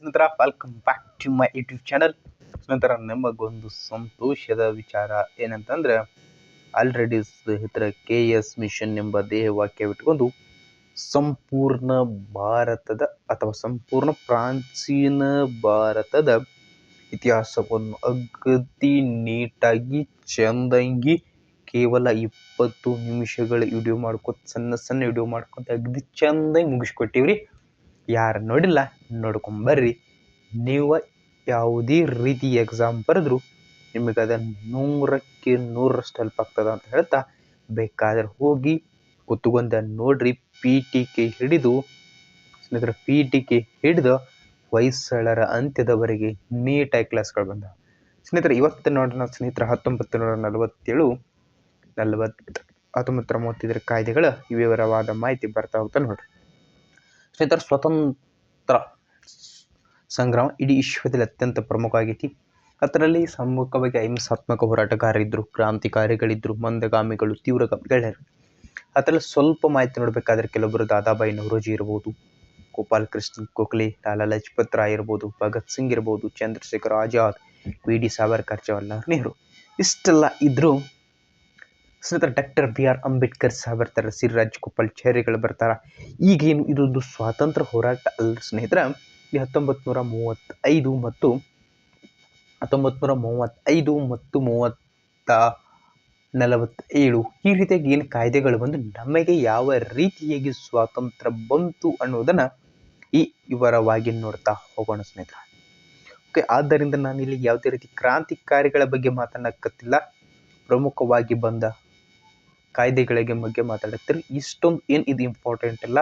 ನಂತರ welcome back to my YouTube channel. ನಂತರ ನಮಗೊಂದು ಸಂತೋಷದ ವಿಚಾರ ಏನಂತಂದ್ರೆ ಆಲ್ರೆಡಿ ಸ್ನೇಹಿತರ KS ಮಿಷನ್ ಎಂಬ ಧ್ಯೇಯವಾಕ್ಯವಿಟ್ಟುಕೊಂಡು ಸಂಪೂರ್ಣ ಭಾರತದ ಅಥವಾ ಸಂಪೂರ್ಣ ಪ್ರಾಚೀನ ಭಾರತದ ಇತಿಹಾಸವನ್ನು ಅಗದಿ ನೀಟಾಗಿ ಚಂದಂಗಿ ಕೇವಲ 20 ನಿಮಿಷಗಳ ವಿಡಿಯೋ ಸಣ್ಣ ವಿಡಿಯೋ ಮಾಡ್ಕೊತ ಅಗದಿ ಚಂದಾಗಿ ಮುಗಿಸ್ಕೊಟ್ಟಿವ್ರಿ. ಯಾರು ನೋಡಿಲ್ಲ ನೋಡ್ಕೊಂಬರ್ರಿ. ನೀವು ಯಾವುದೇ ರೀತಿ ಎಕ್ಸಾಮ್ ಬರೆದ್ರು ನಿಮಗೆ ಅದ 100ಕ್ಕೆ 100ರಷ್ಟು ಹೆಲ್ಪ್ ಆಗ್ತದ ಅಂತ ಹೇಳ್ತಾ ಬೇಕಾದ್ರೆ ಹೋಗಿ ಕುತ್ಕೊಂಡ ನೋಡ್ರಿ. PTK ಹಿಡಿದು ಸ್ನೇಹಿತರೆ ಹೊಯ್ಸಳರ ಅಂತ್ಯದವರೆಗೆ ನೀಟಾಗಿ ಕ್ಲಾಸ್ಗಳು ಬಂದವು ಸ್ನೇಹಿತರೆ. ಇವತ್ತು ನೋಡೋಣ ಸ್ನೇಹಿತರೆ 1935 ಕಾಯ್ದೆಗಳ ವಿವರವಾದ ಮಾಹಿತಿ ಬರ್ತಾ ಹೋಗ್ತಾ ನೋಡ್ರಿ ಸ್ನೇಹಿತರೆ. ಸ್ವತಂತ್ರ ಸಂಗ್ರಾಮ ಇಡೀ ವಿಶ್ವದಲ್ಲಿ ಅತ್ಯಂತ ಪ್ರಮುಖ ಆಗೈತಿ. ಅದರಲ್ಲಿ ಪ್ರಮುಖವಾಗಿ ಅಹಿಂಸಾತ್ಮಕ ಹೋರಾಟಗಾರರಿದ್ರು, ಕ್ರಾಂತಿಕಾರಿಗಳಿದ್ರು, ಮಂದಗಾಮಿಗಳು, ತೀವ್ರಗಾಮಿಗಳು. ಅದರಲ್ಲಿ ಸ್ವಲ್ಪ ಮಾಹಿತಿ ನೋಡಬೇಕಾದ್ರೆ ಕೆಲವೊಬ್ಬರು ದಾದಾಬಾಯಿ ನವರೋಜಿ ಇರ್ಬೋದು, ಗೋಪಾಲ್ ಕೃಷ್ಣ ಗೋಖಲೆ, ಲಾಲಾ ಲಜಪತ್ ರಾಯ್ ಇರ್ಬೋದು, ಭಗತ್ ಸಿಂಗ್ ಇರ್ಬೋದು, ಚಂದ್ರಶೇಖರ್ ಆಜಾದ್, VD ಸಾವರ್ಕರ್, ಜವಾಹರ್ಲಾಲ್ ನೆಹರು ಇಷ್ಟೆಲ್ಲ ಇದ್ರು ಸ್ನೇಹಿತರೆ. ಡಾಕ್ಟರ್ BR ಅಂಬೇಡ್ಕರ್ ಸಹ ಬರ್ತಾರೆ, ಸಿ ರಾಜಗೋಪಾಲಾಚಾರಿಗಳು ಬರ್ತಾರ. ಈಗೇನು ಇದೊಂದು ಸ್ವಾತಂತ್ರ್ಯ ಹೋರಾಟ ಅಲ್ಲ ಸ್ನೇಹಿತರೆ. ಈ 1935 ಮತ್ತು 1947 ಈ ರೀತಿಯಾಗಿ ಏನು ಕಾಯ್ದೆಗಳು ಬಂದು ನಮಗೆ ಯಾವ ರೀತಿಯಾಗಿ ಸ್ವಾತಂತ್ರ್ಯ ಬಂತು ಅನ್ನೋದನ್ನ ಈ ವಿವರವಾಗಿ ನೋಡ್ತಾ ಹೋಗೋಣ ಸ್ನೇಹಿತರೆ. ಓಕೆ, ಆದ್ದರಿಂದ ನಾನು ಇಲ್ಲಿ ಯಾವುದೇ ರೀತಿ ಕ್ರಾಂತಿಕಾರಿಗಳ ಬಗ್ಗೆ ಮಾತನಾಡಕತ್ತಿಲ್ಲ, ಪ್ರಮುಖವಾಗಿ ಬಂದ ಕಾಯ್ದೆಗಳ ಬಗ್ಗೆ ಮಾತಾಡುತ್ತೀರಿ. ಇಷ್ಟೊಂದು ಏನು ಇದು ಇಂಪಾರ್ಟೆಂಟ್ ಇಲ್ಲ,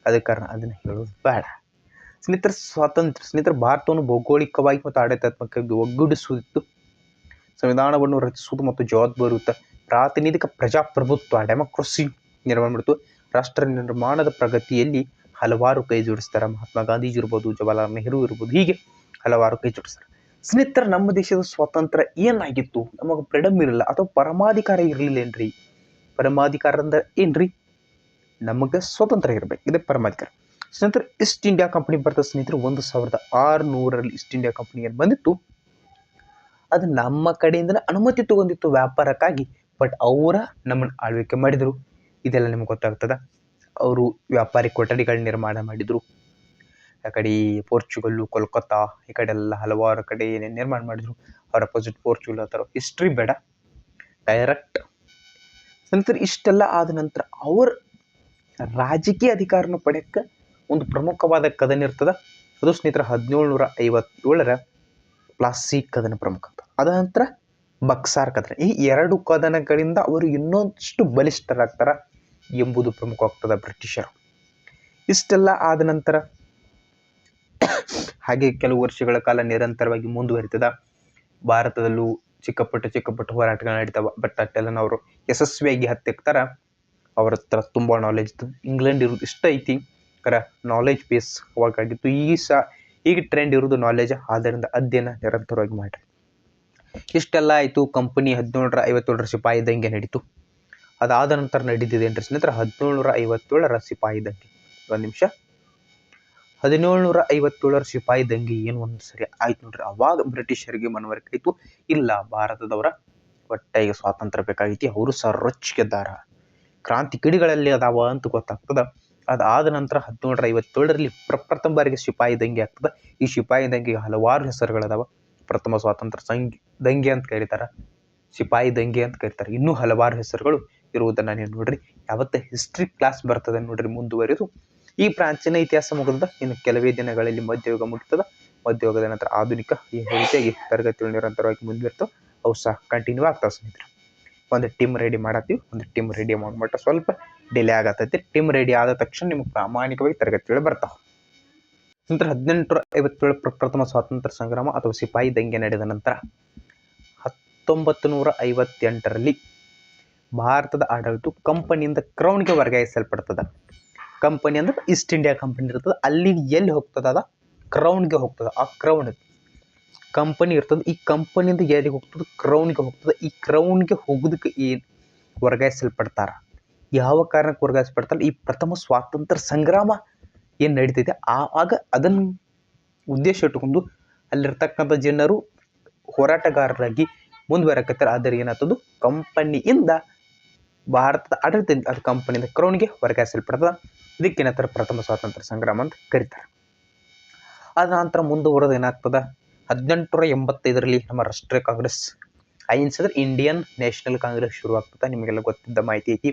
ಅದ ಕಾರಣ ಅದನ್ನು ಹೇಳೋದು ಬೇಡ ಸ್ನೇಹಿತರೆ. ಭಾರತವನ್ನು ಭೌಗೋಳಿಕವಾಗಿ ಮತ್ತು ಆಡಳಿತಾತ್ಮಕವಾಗಿ ಒಗ್ಗೂಡಿಸುವುದು, ಸಂವಿಧಾನವನ್ನು ರಚಿಸುವುದು ಮತ್ತು ಜವಾಬ್ದಾರಿಯುತ ಪ್ರಾತಿನಿಧಿಕ ಪ್ರಜಾಪ್ರಭುತ್ವ ಡೆಮೋಕ್ರಸಿ ನಿರ್ಮಾಣ ಮಾಡುವುದು. ರಾಷ್ಟ್ರ ನಿರ್ಮಾಣದ ಪ್ರಗತಿಯಲ್ಲಿ ಹಲವಾರು ಕೈ ಜೋಡಿಸ್ತಾರೆ. ಮಹಾತ್ಮ ಗಾಂಧೀಜಿ ಇರ್ಬೋದು, ಜವಾಹರ್ಲಾಲ್ ನೆಹರು ಇರ್ಬೋದು, ಹೀಗೆ ಹಲವಾರು ಕೈ ಜೋಡಿಸ್ತಾರೆ ಸ್ನೇಹಿತರೆ. ನಮ್ಮ ದೇಶದ ಸ್ವಾತಂತ್ರ್ಯ ಏನಾಗಿತ್ತು? ನಮಗೆ ಫ್ರೀಡಮ್ ಇರಲಿಲ್ಲ ಅಥವಾ ಪರಮಾಧಿಕಾರ ಇರಲಿಲ್ಲ ಏನ್ರಿ? ಪರಮಾಧಿಕಾರ ಅಂದ್ರೆ ಏನ್ರಿ? ನಮಗೆ ಸ್ವತಂತ್ರ ಇರಬೇಕು, ಇದೇ ಪರಮಾಧಿಕಾರ ಸ್ನೇಹಿತರೆ. ಈಸ್ಟ್ ಇಂಡಿಯಾ ಕಂಪನಿ ಬರ್ತದೆ ಸ್ನೇಹಿತರೆ. 1600ರಲ್ಲಿ ಈಸ್ಟ್ ಇಂಡಿಯಾ ಕಂಪನಿ ಏನು ಬಂದಿತ್ತು, ಅದು ನಮ್ಮ ಕಡೆಯಿಂದನೇ ಅನುಮತಿ ತಗೊಂಡಿತ್ತು ವ್ಯಾಪಾರಕ್ಕಾಗಿ. ಬಟ್ ಅವರ ನಮ್ಮನ್ನು ಆಳ್ವಿಕೆ ಮಾಡಿದ್ರು, ಇದೆಲ್ಲ ನಿಮ್ಗೆ ಗೊತ್ತಾಗ್ತದ. ಅವರು ವ್ಯಾಪಾರಿ ಕೊಠಡಿಗಳ ನಿರ್ಮಾಣ ಮಾಡಿದ್ರು. ಆ ಕಡೆ ಪೋರ್ಚುಗಲ್ಲು, ಕೋಲ್ಕತ್ತಾ ಈ ಕಡೆ ಎಲ್ಲ ಹಲವಾರು ಕಡೆ ಏನೇನು ನಿರ್ಮಾಣ ಮಾಡಿದ್ರು. ಅವರ ಅಪೋಸಿಟ್ ಪೋರ್ಚುಗಲ್ ಆ ಥರ ಹಿಸ್ಟ್ರಿ ಬೇಡ, ಡೈರೆಕ್ಟ್ ಸ್ನೇಹಿತರೆ. ಇಷ್ಟೆಲ್ಲ ಆದ ನಂತರ ಅವ್ರ ರಾಜಕೀಯ ಅಧಿಕಾರನ ಪಡೆಯಕ್ಕೆ ಒಂದು ಪ್ರಮುಖವಾದ ಕದನ ಇರ್ತದ. ಅದು ಸ್ನೇಹಿತರೆ 1757ರ ಪ್ಲಾಸಿ ಕದನ ಪ್ರಮುಖ. ಅದ ನಂತರ ಬಕ್ಸಾರ್ ಕದನ. ಈ 2 ಕದನಗಳಿಂದ ಅವರು ಇನ್ನೊಂದಷ್ಟು ಬಲಿಷ್ಠರಾಗ್ತಾರ ಎಂಬುದು ಪ್ರಮುಖವಾಗ್ತದ ಬ್ರಿಟಿಷರು. ಇಷ್ಟೆಲ್ಲ ಆದ ನಂತರ ಹಾಗೆ ಕೆಲವು ವರ್ಷಗಳ ಕಾಲ ನಿರಂತರವಾಗಿ ಮುಂದುವರಿತದ. ಭಾರತದಲ್ಲೂ ಚಿಕ್ಕ ಪುಟ್ಟ ಹೋರಾಟಗಳು ನಡೀತಾವ. ಬಟ್ ಅಷ್ಟೆಲ್ಲ ಅವರು ಯಶಸ್ವಿಯಾಗಿ ಹತ್ತಿಕ್ತಾರ. ಅವ್ರ ಹತ್ರ ತುಂಬ ನಾಲೆಜ್ ಇತ್ತು. ಇಂಗ್ಲೆಂಡ್ ಇರೋದು ಇಷ್ಟ ಐತಿ ಕರ ನಾಲೆಜ್ ಬೇಸ್ ಅವಾಗಿತ್ತು. ಈಗ ಟ್ರೆಂಡ್ ಇರೋದು ನಾಲೆಜ್, ಆದ್ದರಿಂದ ಅಧ್ಯಯನ ನಿರಂತರವಾಗಿ ಮಾಡ್ರಿ. ಇಷ್ಟೆಲ್ಲ ಆಯಿತು. ಕಂಪನಿ 1757ರ ಸಿಪಾಯಿ ದಂಗೆ ನಡೀತು. ಅದಾದ ನಂತರ ನಡೀತಿದೆ ಏನ್ರಿ ಸ್ನೇಹಿತರೆ 1757ರ ಸಿಪಾಯಿ ದಂಗೆ. ಒಂದು ನಿಮಿಷ. 1757ರ ಸಿಪಾಯಿ ದಂಗೆ ಏನು ಒಂದು ಸರಿ ಆಯ್ತು ನೋಡ್ರಿ. ಅವಾಗ ಬ್ರಿಟಿಷರಿಗೆ ಮನವರಿಕೆ ಆಯಿತು, ಇಲ್ಲ ಭಾರತದವರ ಒಟ್ಟಾಗಿ ಸ್ವಾತಂತ್ರ್ಯ ಬೇಕಾಗೈತಿ, ಅವರು ಸಹ ರೊಚ್ಚಿಗೆದ್ದಾರ, ಕ್ರಾಂತಿ ಕಿಡಿಗಳಲ್ಲಿ ಅದಾವ ಅಂತ ಗೊತ್ತಾಗ್ತದ. ಅದಾದ ನಂತರ 1757ರಲ್ಲಿ ಪ್ರಪ್ರಥಮ ಬಾರಿಗೆ ಸಿಪಾಯಿ ದಂಗೆ ಆಗ್ತದ. ಈ ಸಿಪಾಯಿ ದಂಗೆಗೆ ಹಲವಾರು ಹೆಸರುಗಳದಾವ. ಪ್ರಥಮ ಸ್ವಾತಂತ್ರ್ಯ ದಂಗೆ ಅಂತ ಕರೀತಾರ, ಸಿಪಾಯಿ ದಂಗೆ ಅಂತ ಕರೀತಾರೆ, ಇನ್ನೂ ಹಲವಾರು ಹೆಸರುಗಳು ಇರುವುದನ್ನು ನೀವು ನೋಡ್ರಿ. ಯಾವತ್ತ ಹಿಸ್ಟ್ರಿ ಕ್ಲಾಸ್ ಬರ್ತದೆ ನೋಡ್ರಿ ಮುಂದುವರಿದು. ಈ ಪ್ರಾಚೀನ ಇತಿಹಾಸ ಮುಗಿದ ಇನ್ನು ಕೆಲವೇ ದಿನಗಳಲ್ಲಿ ಮಧ್ಯಯುಗ ಮುಗಿತದ. ಮಧ್ಯಯುಗದ ನಂತರ ಆಧುನಿಕ ಈ ರೀತಿಯಾಗಿ ತರಗತಿಗಳು ನಿರಂತರವಾಗಿ ಮುಂದುವರಿತಾವೆ. ಅವು ಸಹ ಕಂಟಿನ್ಯೂ ಆಗ್ತಾವೆ ಸ್ನೇಹಿತರೆ. ಒಂದು ಟೀಮ್ ರೆಡಿ ಮಾಡತ್ತೀವಿ. ಒಂದು ಟೀಮ್ ರೆಡಿ ಮಾಡ್ಬಿಟ್ಟು ಸ್ವಲ್ಪ ಡಿಲೇ ಆಗತ್ತೈತಿ. ಟೀಮ್ ರೆಡಿ ಆದ ತಕ್ಷಣ ನಿಮ್ಗೆ ಪ್ರಾಮಾಣಿಕವಾಗಿ ತರಗತಿಗಳು ಬರ್ತಾವೆ ಸ್ನೇಹಿತರೆ. 1857 ಪ್ರಪ್ರಥಮ ಸ್ವಾತಂತ್ರ್ಯ ಸಂಗ್ರಾಮ ಅಥವಾ ಸಿಪಾಯಿ ದಂಗೆ ನಡೆದ ನಂತರ 1958ರಲ್ಲಿ ಭಾರತದ ಆಡಳಿತ ಕಂಪನಿಯಿಂದ ಕ್ರೌನ್ಗೆ ವರ್ಗಾಯಿಸಲ್ಪಡ್ತದ. ಕಂಪನಿ ಅಂದ್ರೆ ಈಸ್ಟ್ ಇಂಡಿಯಾ ಕಂಪನಿ ಇರ್ತದೆ. ಅಲ್ಲಿ ಎಲ್ಲಿ ಹೋಗ್ತದ? ಅದ ಕ್ರೌನ್ಗೆ ಹೋಗ್ತದ. ಆ ಕ್ರೌನ್ ಕಂಪನಿ ಇರ್ತದೆ. ಈ ಕಂಪನಿಯಿಂದ ಎಲ್ಲಿಗೆ ಹೋಗ್ತದೆ? ಕ್ರೌನ್ಗೆ ಹೋಗ್ತದೆ. ಈ ಕ್ರೌನ್ಗೆ ಹೋಗೋದಕ್ಕೆ ಏನು ವರ್ಗಾಯಿಸಲ್ಪಡ್ತಾರ? ಯಾವ ಕಾರಣಕ್ಕೆ ವರ್ಗಾಯಿಸಲ್ಪಡ್ತಾರೆ? ಈ ಪ್ರಥಮ ಸ್ವಾತಂತ್ರ್ಯ ಸಂಗ್ರಾಮ ಏನು ನಡೀತಿದೆ ಆವಾಗ ಅದನ್ನು ಉದ್ದೇಶ ಇಟ್ಟುಕೊಂಡು ಅಲ್ಲಿರ್ತಕ್ಕಂಥ ಜನರು ಹೋರಾಟಗಾರರಾಗಿ ಮುಂದುವರಕತ್ತಾರೆ. ಆದರೆ ಏನಾಗ್ತದು, ಕಂಪನಿಯಿಂದ ಭಾರತದ ಆಡಳಿತ ಅದು ಕಂಪನಿಯಿಂದ ಕ್ರೌನ್ಗೆ ವರ್ಗಾಯಿಸಲ್ಪಡ್ತದ. ಇದಕ್ಕೇನಂತಾರೆ ಪ್ರಥಮ ಸ್ವಾತಂತ್ರ್ಯ ಸಂಗ್ರಾಮ ಅಂತ ಕರೀತಾರೆ. ಅದ ನಂತರ ಮುಂದುವರೆದು ಏನಾಗ್ತದ, 1885ರಲ್ಲಿ ನಮ್ಮ ರಾಷ್ಟ್ರೀಯ ಕಾಂಗ್ರೆಸ್ ಐನ್ಸ್ ಅಂದ್ರೆ ಇಂಡಿಯನ್ ನ್ಯಾಷನಲ್ ಕಾಂಗ್ರೆಸ್ ಶುರುವಾಗ್ತದೆ. ನಿಮಗೆಲ್ಲ ಗೊತ್ತಿದ್ದ ಮಾಹಿತಿ ಐತಿ.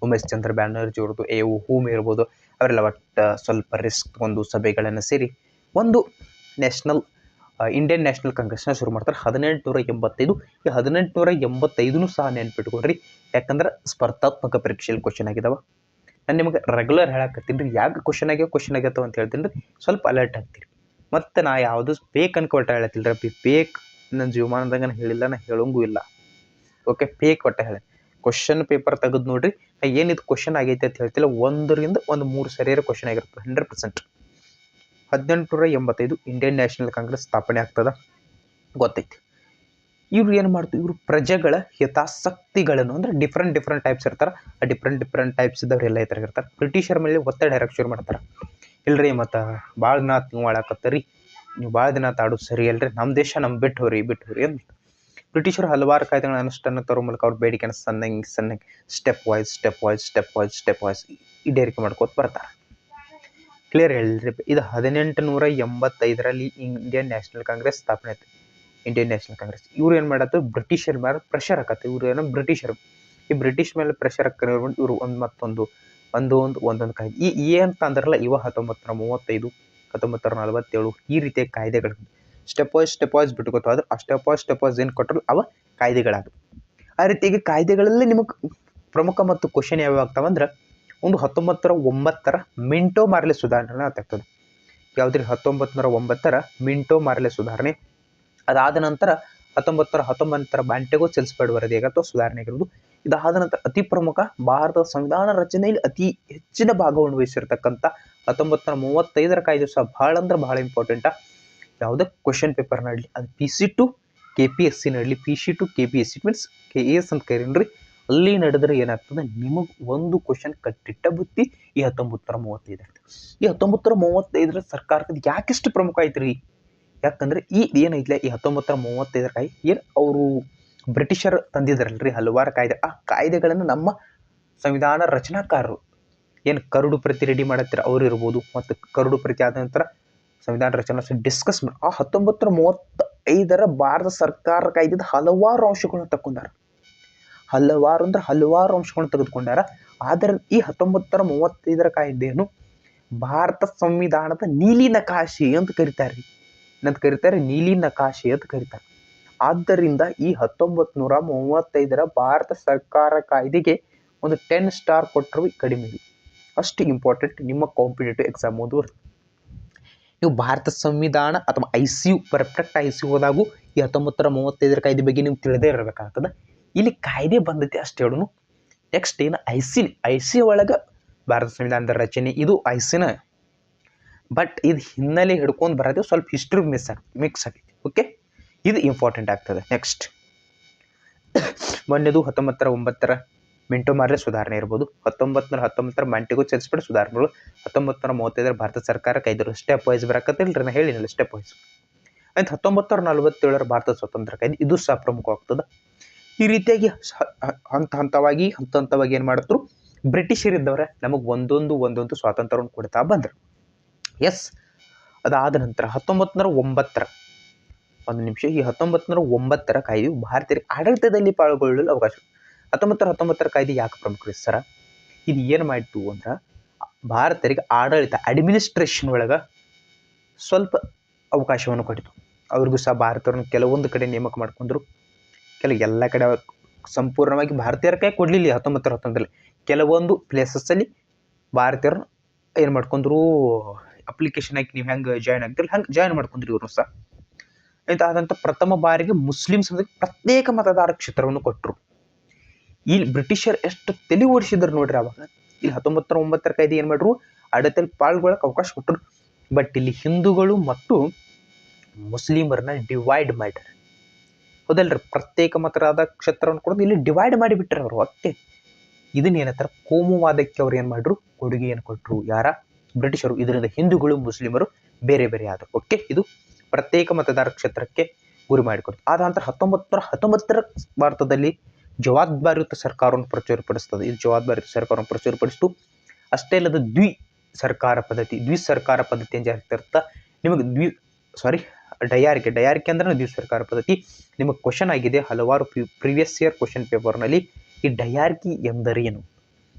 ಉಮೇಶ್ ಚಂದ್ರ ಬ್ಯಾನರ್ಜಿ ಅವ್ರದ್ದು ಹೂಮ್ ಇರ್ಬೋದು, ಅವರೆಲ್ಲ ಒಟ್ಟು ಸ್ವಲ್ಪ ರಿಸ್ಕ್ ತಗೊಂಡು ಸಭೆಗಳನ್ನು ಸೇರಿ ಒಂದು ಇಂಡಿಯನ್ ನ್ಯಾಷನಲ್ ಕಾಂಗ್ರೆಸ್ನ ಶುರು ಮಾಡ್ತಾರೆ 1885. ಈ 1885 ಸಹ ನೆನ್ಪಿಟ್ಕೊಡ್ರಿ, ಯಾಕಂದ್ರೆ ಸ್ಪರ್ಧಾತ್ಮಕ ಪರೀಕ್ಷೆಯಲ್ಲಿ ಕ್ವಶನ್ ಆಗಿದಾವ. ನಾನು ನಿಮಗೆ ರೆಗ್ಯುಲರ್ ಹೇಳಕತ್ತೀನಿ ರೀ, ಯಾಕೆ ಕ್ವಶನ್ ಆಗ್ಯಾವ ಅಂತ ಹೇಳ್ತೀನಿ ರೀ, ಸ್ವಲ್ಪ ಅಲರ್ಟ್ ಆಗ್ತೀರಿ. ಮತ್ತು ನಾ ಯಾವುದು ಫೇಕ್ ಅನ್ಕೊಟ್ಟ ಹೇಳತ್ತಿಲ್ಲ ರೀ, ಫೇಕ್ ನನ್ನ ಜೀವಮಾನದಾಗ ನಾನು ಹೇಳಿಲ್ಲ, ನಾ ಹೇಳೋಂಗೂ ಇಲ್ಲ. ಓಕೆ, ಫೇಕ್ ಒಟ್ಟ ಹೇಳಿ ಕ್ವಶನ್ ಪೇಪರ್ ತೆಗೆದು ನೋಡ್ರಿ, ಏನಿದು ಕ್ವಶನ್ ಆಗೈತೆ ಅಂತ ಹೇಳ್ತಿಲ್ಲ, 1ರಿಂದ 3 ಸರಿಯಾದ ಕ್ವಶನ್ ಆಗಿರ್ತದೆ 100%. 1885 ಇಂಡಿಯನ್ ನ್ಯಾಷನಲ್ ಕಾಂಗ್ರೆಸ್ ಸ್ಥಾಪನೆ ಆಗ್ತದ, ಗೊತ್ತೈತಿ. ಇವ್ರು ಏನು ಮಾಡ್ತೀವಿ, ಇವರು ಪ್ರಜೆಗಳ ಹಿತಾಸಕ್ತಿಗಳನ್ನು ಅಂದ್ರೆ ಡಿಫ್ರೆಂಟ್ ಟೈಪ್ಸ್ ಇರ್ತಾರೆ. ಆ ಡಿಫ್ರೆಂಟ್ ಟೈಪ್ಸ್ ಇದ್ದವ್ರು ಎಲ್ಲ ಈ ಥರ ಇರ್ತಾರೆ. ಬ್ರಿಟಿಷರ ಮೇಲೆ ಒತ್ತಡ ಡೈರೆಕ್ಟ್ ಶುರು ಮಾಡ್ತಾರೆ. ಇಲ್ರಿ ಮತ್ತು ಭಾಳ ದಿನ ನೀವು ಆಳಾಕತ್ತೀರಿ, ನೀವು ಭಾಳ ದಿನ ಆಡೋದು ಸರಿ ಅಲ್ರಿ, ನಮ್ಮ ದೇಶ ನಮ್ಗೆ ಬಿಟ್ಟು ಹೋರಿ ಅಂತ ಬ್ರಿಟಿಷರು ಹಲವಾರು ಕಾಯ್ದೆಗಳ ಅನುಷ್ಠಾನ ತರೋ ಮೂಲಕ ಅವ್ರ ಬೇಡಿಕೆನ ಸಣ್ಣಗೆ ಸ್ಟೆಪ್ ವೈಸ್ ಈಡೇರಿಕೆ ಮಾಡ್ಕೋತ ಬರ್ತಾರೆ. ಕ್ಲಿಯರ್ ಹೇಳಿದ್ರಿ. ಇದು 1885ರಲ್ಲಿ ಇಂಡಿಯನ್ ನ್ಯಾಷನಲ್ ಕಾಂಗ್ರೆಸ್ ಸ್ಥಾಪನೆ ಆಯ್ತು. ಇಂಡಿಯನ್ ನ್ಯಾಷನಲ್ ಕಾಂಗ್ರೆಸ್ ಇವ್ರು ಏನು ಮಾಡತ್ತು, ಬ್ರಿಟಿಷರ ಮೇಲೆ ಪ್ರೆಷರ್ ಹಾಕತ್ತೆ. ಇವ್ರು ಏನೋ ಬ್ರಿಟಿಷರು, ಈ ಬ್ರಿಟಿಷ್ ಮೇಲೆ ಪ್ರೆಷರ್ ಹಾಕೊಂಡು ಇವರು ಒಂದೊಂದು ಕಾಯ್ದೆ ಏನಂತ ಅಂದ್ರಲ್ಲ, 1935 1947 ಈ ರೀತಿಯ ಕಾಯ್ದೆಗಳು ಸ್ಟೆಪ್ ವೈಸ್ ಬಿಟ್ಕೋತ ಆದ್ರೆ ಆ ಸ್ಟೆಪ್ ವೈಸ್ ಏನು ಕೊಟ್ಟರು ಅವ ಕಾಯ್ದೆಗಳಾದವು. ಆ ರೀತಿಯಾಗಿ ಕಾಯ್ದೆಗಳಲ್ಲಿ ನಿಮಗೆ ಪ್ರಮುಖ ಮತ್ತು ಕ್ವಶನ್ ಯಾವ್ಯಾವ ಆಗ್ತಾವಂದ್ರೆ, ಒಂದು 1909ರ ಮಿಂಟೋ ಮಾರ್ಲೆ ಸುಧಾರಣೆ ಆಗ್ತದೆ. ಯಾವುದ್ರಿ, 1909ರ ಮಿಂಟೋ ಮಾರ್ಲೆ ಸುಧಾರಣೆ. ಅದಾದ ನಂತರ 1919ರ ಬ್ಯಾಂಟೆಗೋ ಚೆಲ್ಸ್ಫರ್ಡ್ ವರದಿ ಆಗತ್ತೋ ಸುಧಾರಣೆ ಆಗಿರೋದು. ಇದಾದ ನಂತರ ಅತಿ ಪ್ರಮುಖ ಭಾರತದ ಸಂವಿಧಾನ ರಚನೆಯಲ್ಲಿ ಅತಿ ಹೆಚ್ಚಿನ ಭಾಗವನ್ನು ವಹಿಸಿರ್ತಕ್ಕಂಥ 1935ರ ಕಾಯ್ದೆ ಸಹ ಬಹಳ ಇಂಪಾರ್ಟೆಂಟ. ಯಾವುದೇ ಕ್ವಶನ್ ಪೇಪರ್ ನಡಲಿ, ಅದು PC to KPSC ನಡಲಿ, PC to KPSC means KS ಅಂತ ಕರೀನ್ರಿ, ಅಲ್ಲಿ ನಡೆದ್ರೆ ಏನಾಗ್ತದೆ, ನಿಮಗೆ ಒಂದು ಕ್ವಶನ್ ಕಟ್ಟಿಟ್ಟ ಬುತ್ತಿ ಈ 1935 ಈ 1935ರ ಸರ್ಕಾರಕ್ಕೆ ಯಾಕೆಷ್ಟು ಪ್ರಮುಖ ಐತ್ರಿ, ಯಾಕಂದ್ರೆ ಈ ಏನೈತ್ಲೆ ಈ 1935ರ ಕಾಯ್ದೆ ಏನು ಅವರು ಬ್ರಿಟಿಷರು ತಂದಿದ್ರಲ್ರಿ ಹಲವಾರು ಕಾಯ್ದೆ, ಆ ಕಾಯ್ದೆಗಳನ್ನು ನಮ್ಮ ಸಂವಿಧಾನ ರಚನಾಕಾರರು ಏನು ಕರಡು ಪ್ರತಿ ರೆಡಿ ಮಾಡತ್ತೀರ ಅವ್ರು ಇರ್ಬೋದು, ಮತ್ತು ಕರಡು ಪ್ರತಿ ಆದ ನಂತರ ಸಂವಿಧಾನ ರಚನೆ ಡಿಸ್ಕಸ್ ಮಾಡಿ ಆ 1935ರ ಭಾರತ ಸರ್ಕಾರ ಕಾಯ್ದೆದ ಹಲವಾರು ಅಂಶಗಳನ್ನು ತಗೊಂಡಾರ. ಹಲವಾರು ಅಂಶಗಳನ್ನು ತೆಗೆದುಕೊಂಡಾರ. ಆದರೆ ಈ 1935ರ ಕಾಯ್ದೆಯನ್ನು ಭಾರತ ಸಂವಿಧಾನದ ನೀಲಿ ನಕಾಶೆ ಅಂತ ಕರೀತಾರೆ. ನೀಲಿ ನಕಾಶೆ ಅಂತ ಕರೀತಾರೆ. ಆದ್ದರಿಂದ ಈ 1935ರ ಭಾರತ ಸರ್ಕಾರ ಕಾಯ್ದೆಗೆ ಒಂದು 10 ಸ್ಟಾರ್ ಕೊಟ್ಟರು ಕಡಿಮೆ. ಅಷ್ಟು ಇಂಪಾರ್ಟೆಂಟ್ ನಿಮ್ಮ ಕಾಂಪಿಟೇಟಿವ್ ಎಕ್ಸಾಮ್ ಓದೋರು. ನೀವು ಭಾರತ ಸಂವಿಧಾನ ಅಥವಾ ICU ಪರ್ಫೆಕ್ಟ್ ICU ಹೋದಾಗೂ ಈ 1935ರ ಕಾಯ್ದೆ ಬಗ್ಗೆ ನೀವು ತಿಳಿದೇ ಇರಬೇಕಾಗ್ತದೆ. ಇಲ್ಲಿ ಕಾಯ್ದೆ ಬಂದೈತಿ ಅಷ್ಟು ಹೇಳೋನು. ನೆಕ್ಸ್ಟ್ ಏನು ಐಸಿ ಒಳಗೆ ಭಾರತ ಸಂವಿಧಾನದ ರಚನೆ, ಇದು ಐಸಿನ, ಬಟ್ ಇದು ಹಿನ್ನೆಲೆ ಹಿಡ್ಕೊಂಡು ಬರೋದು ಸ್ವಲ್ಪ ಹಿಸ್ಟ್ರಿ ಮಿಕ್ಸ್ ಆಗೈತಿ. ಓಕೆ, ಇದು ಇಂಪಾರ್ಟೆಂಟ್ ಆಗ್ತದೆ. ನೆಕ್ಸ್ಟ್ ಮೊನ್ನೆದು 1909ರ ಮಿಂಟೋ ಮಾರ್ಲೆ ಸುಧಾರಣೆ ಇರ್ಬೋದು, 1919ರ ಬ್ಯಾಂಟೆಗೋ ಚೆಲ್ಸ್ಫರ್ಡ್ ಸುಧಾರಣೆಗಳು, 1935ರ ಭಾರತ ಸರ್ಕಾರ ಕಾಯ್ದೆ ಸ್ಟೆಪ್ ವೈಸ್ ಬರಕತ್ತಿಲ್ರಿ, ನಾನು ಹೇಳಿನಲ್ಲ ಸ್ಟೆಪ್ ವೈಸ್. ಆಯ್ತು, 1947ರ ಭಾರತ ಸ್ವಾತಂತ್ರ್ಯ ಕಾಯ್ದೆ ಇದು ಸಹ ಪ್ರಮುಖವಾಗ್ತದೆ. ಈ ರೀತಿಯಾಗಿ ಹಂತವಾಗಿ ಏನು ಮಾಡಿದ್ರು, ಬ್ರಿಟಿಷರಿದ್ದವ್ರೆ ನಮಗೆ ಒಂದೊಂದು ಸ್ವಾತಂತ್ರ್ಯವನ್ನು ಕೊಡ್ತಾ ಬಂದರು. ಎಸ್, ಅದಾದ ನಂತರ 1909ರ ಒಂದು ನಿಮಿಷ, ಈ 1909ರ ಕಾಯ್ದೆಯು ಭಾರತೀಯರಿಗೆ ಆಡಳಿತದಲ್ಲಿ ಪಾಲ್ಗೊಳ್ಳಲು ಅವಕಾಶ. 1919ರ ಕಾಯ್ದೆ ಯಾಕೆ ಪ್ರಮುಖ ಸರ, ಇದು ಏನು ಮಾಡಿತು ಅಂದ್ರೆ ಭಾರತೀಯರಿಗೆ ಆಡಳಿತ ಅಡ್ಮಿನಿಸ್ಟ್ರೇಷನ್ ಒಳಗೆ ಸ್ವಲ್ಪ ಅವಕಾಶವನ್ನು ಕೊಟ್ಟಿತು. ಅವ್ರಿಗೂ ಸಹ ಭಾರತವನ್ನು ಕೆಲವೊಂದು ಕಡೆ ನೇಮಕ ಮಾಡ್ಕೊಂಡ್ರು, ಎಲ್ಲ ಕಡೆ ಸಂಪೂರ್ಣವಾಗಿ ಭಾರತೀಯರ ಕೈ ಕೊಡಲಿಲ್ಲ. 1919ರಲ್ಲಿ ಕೆಲವೊಂದು ಪ್ಲೇಸಸ್ಸಲ್ಲಿ ಭಾರತೀಯರು ಏನು ಮಾಡ್ಕೊಂಡ್ರು, ಅಪ್ಲಿಕೇಶನ್ ಹಾಕಿ ನೀವು ಹೆಂಗೆ ಜಾಯ್ನ್ ಆಗ್ತಿರಲ್ಲ ಹಂಗೆ ಜಾಯ್ನ್ ಮಾಡ್ಕೊಂಡ್ರಿ ಇವರು ಸಹ. ಆದಂಥ ಪ್ರಥಮ ಬಾರಿಗೆ ಮುಸ್ಲಿಮ್ಸ್ ಪ್ರತ್ಯೇಕ ಮತದಾರ ಕ್ಷೇತ್ರವನ್ನು ಕೊಟ್ಟರು. ಇಲ್ಲಿ ಬ್ರಿಟಿಷರ್ ಎಷ್ಟು ತಲೆ ಓಡಿಸಿದ್ರು ನೋಡ್ರಿ ಅವಾಗ. ಇಲ್ಲಿ 1909ರ ಕಾಯ್ದೆ ಏನು ಮಾಡ್ರು, ಆಡಳಿತದಲ್ಲಿ ಪಾಲ್ಗೊಳ್ಳಕ್ಕೆ ಅವಕಾಶ ಕೊಟ್ಟರು. ಬಟ್ ಇಲ್ಲಿ ಹಿಂದೂಗಳು ಮತ್ತು ಮುಸ್ಲಿಮರನ್ನ ಡಿವೈಡ್ ಮಾಡ್ಯಾರ, ಹೌದಲ್ರಿ. ಪ್ರತ್ಯೇಕ ಮತದಾರ ಕ್ಷೇತ್ರವನ್ನು ಕೊಡೋದು ಇಲ್ಲಿ ಡಿವೈಡ್ ಮಾಡಿಬಿಟ್ರೆ ಅವರು. ಅಷ್ಟೇ ಇದನ್ನ ಏನಂತಾರೆ, ಕೋಮುವಾದಕ್ಕೆ ಅವ್ರು ಏನು ಮಾಡ್ರು, ಕೊಡುಗೆಯನ್ನು ಕೊಟ್ಟರು. ಯಾರ ಬ್ರಿಟಿಷರು. ಇದರಿಂದ ಹಿಂದೂಗಳು ಮುಸ್ಲಿಮರು ಬೇರೆ ಬೇರೆ ಆದರು. ಓಕೆ, ಇದು ಪ್ರತ್ಯೇಕ ಮತದಾರ ಕ್ಷೇತ್ರಕ್ಕೆ ಗುರಿ ಮಾಡಿಕೊಡ್ತು. ಆದ ನಂತರ 1919ರ ಭಾರತದಲ್ಲಿ ಜವಾಬ್ದಾರಿಯುತ ಸರ್ಕಾರವನ್ನು ಪ್ರಚುರಪಡಿಸ್ತದೆ. ಇದು ಜವಾಬ್ದಾರಿಯುತ ಸರ್ಕಾರವನ್ನು ಪ್ರಚುರಪಡಿಸಿತು. ಅಷ್ಟೇ ಅಲ್ಲದ ದ್ವಿಸರ್ಕಾರ ಪದ್ಧತಿ ಅಂತ ಜಾರಿ ನಿಮಗೆ ಡಯಾರಿಕೆ ಅಂದ್ರೆ ದ್ವಿಸರ್ಕಾರ ಪದ್ಧತಿ. ನಿಮಗೆ ಕ್ವಶನ್ ಆಗಿದೆ ಹಲವಾರು ಪ್ರೀವಿಯಸ್ ಇಯರ್ ಕ್ವಶನ್ ಪೇಪರ್ನಲ್ಲಿ ಈ ಡಯಾರ್ಕಿ ಎಂದರೇನು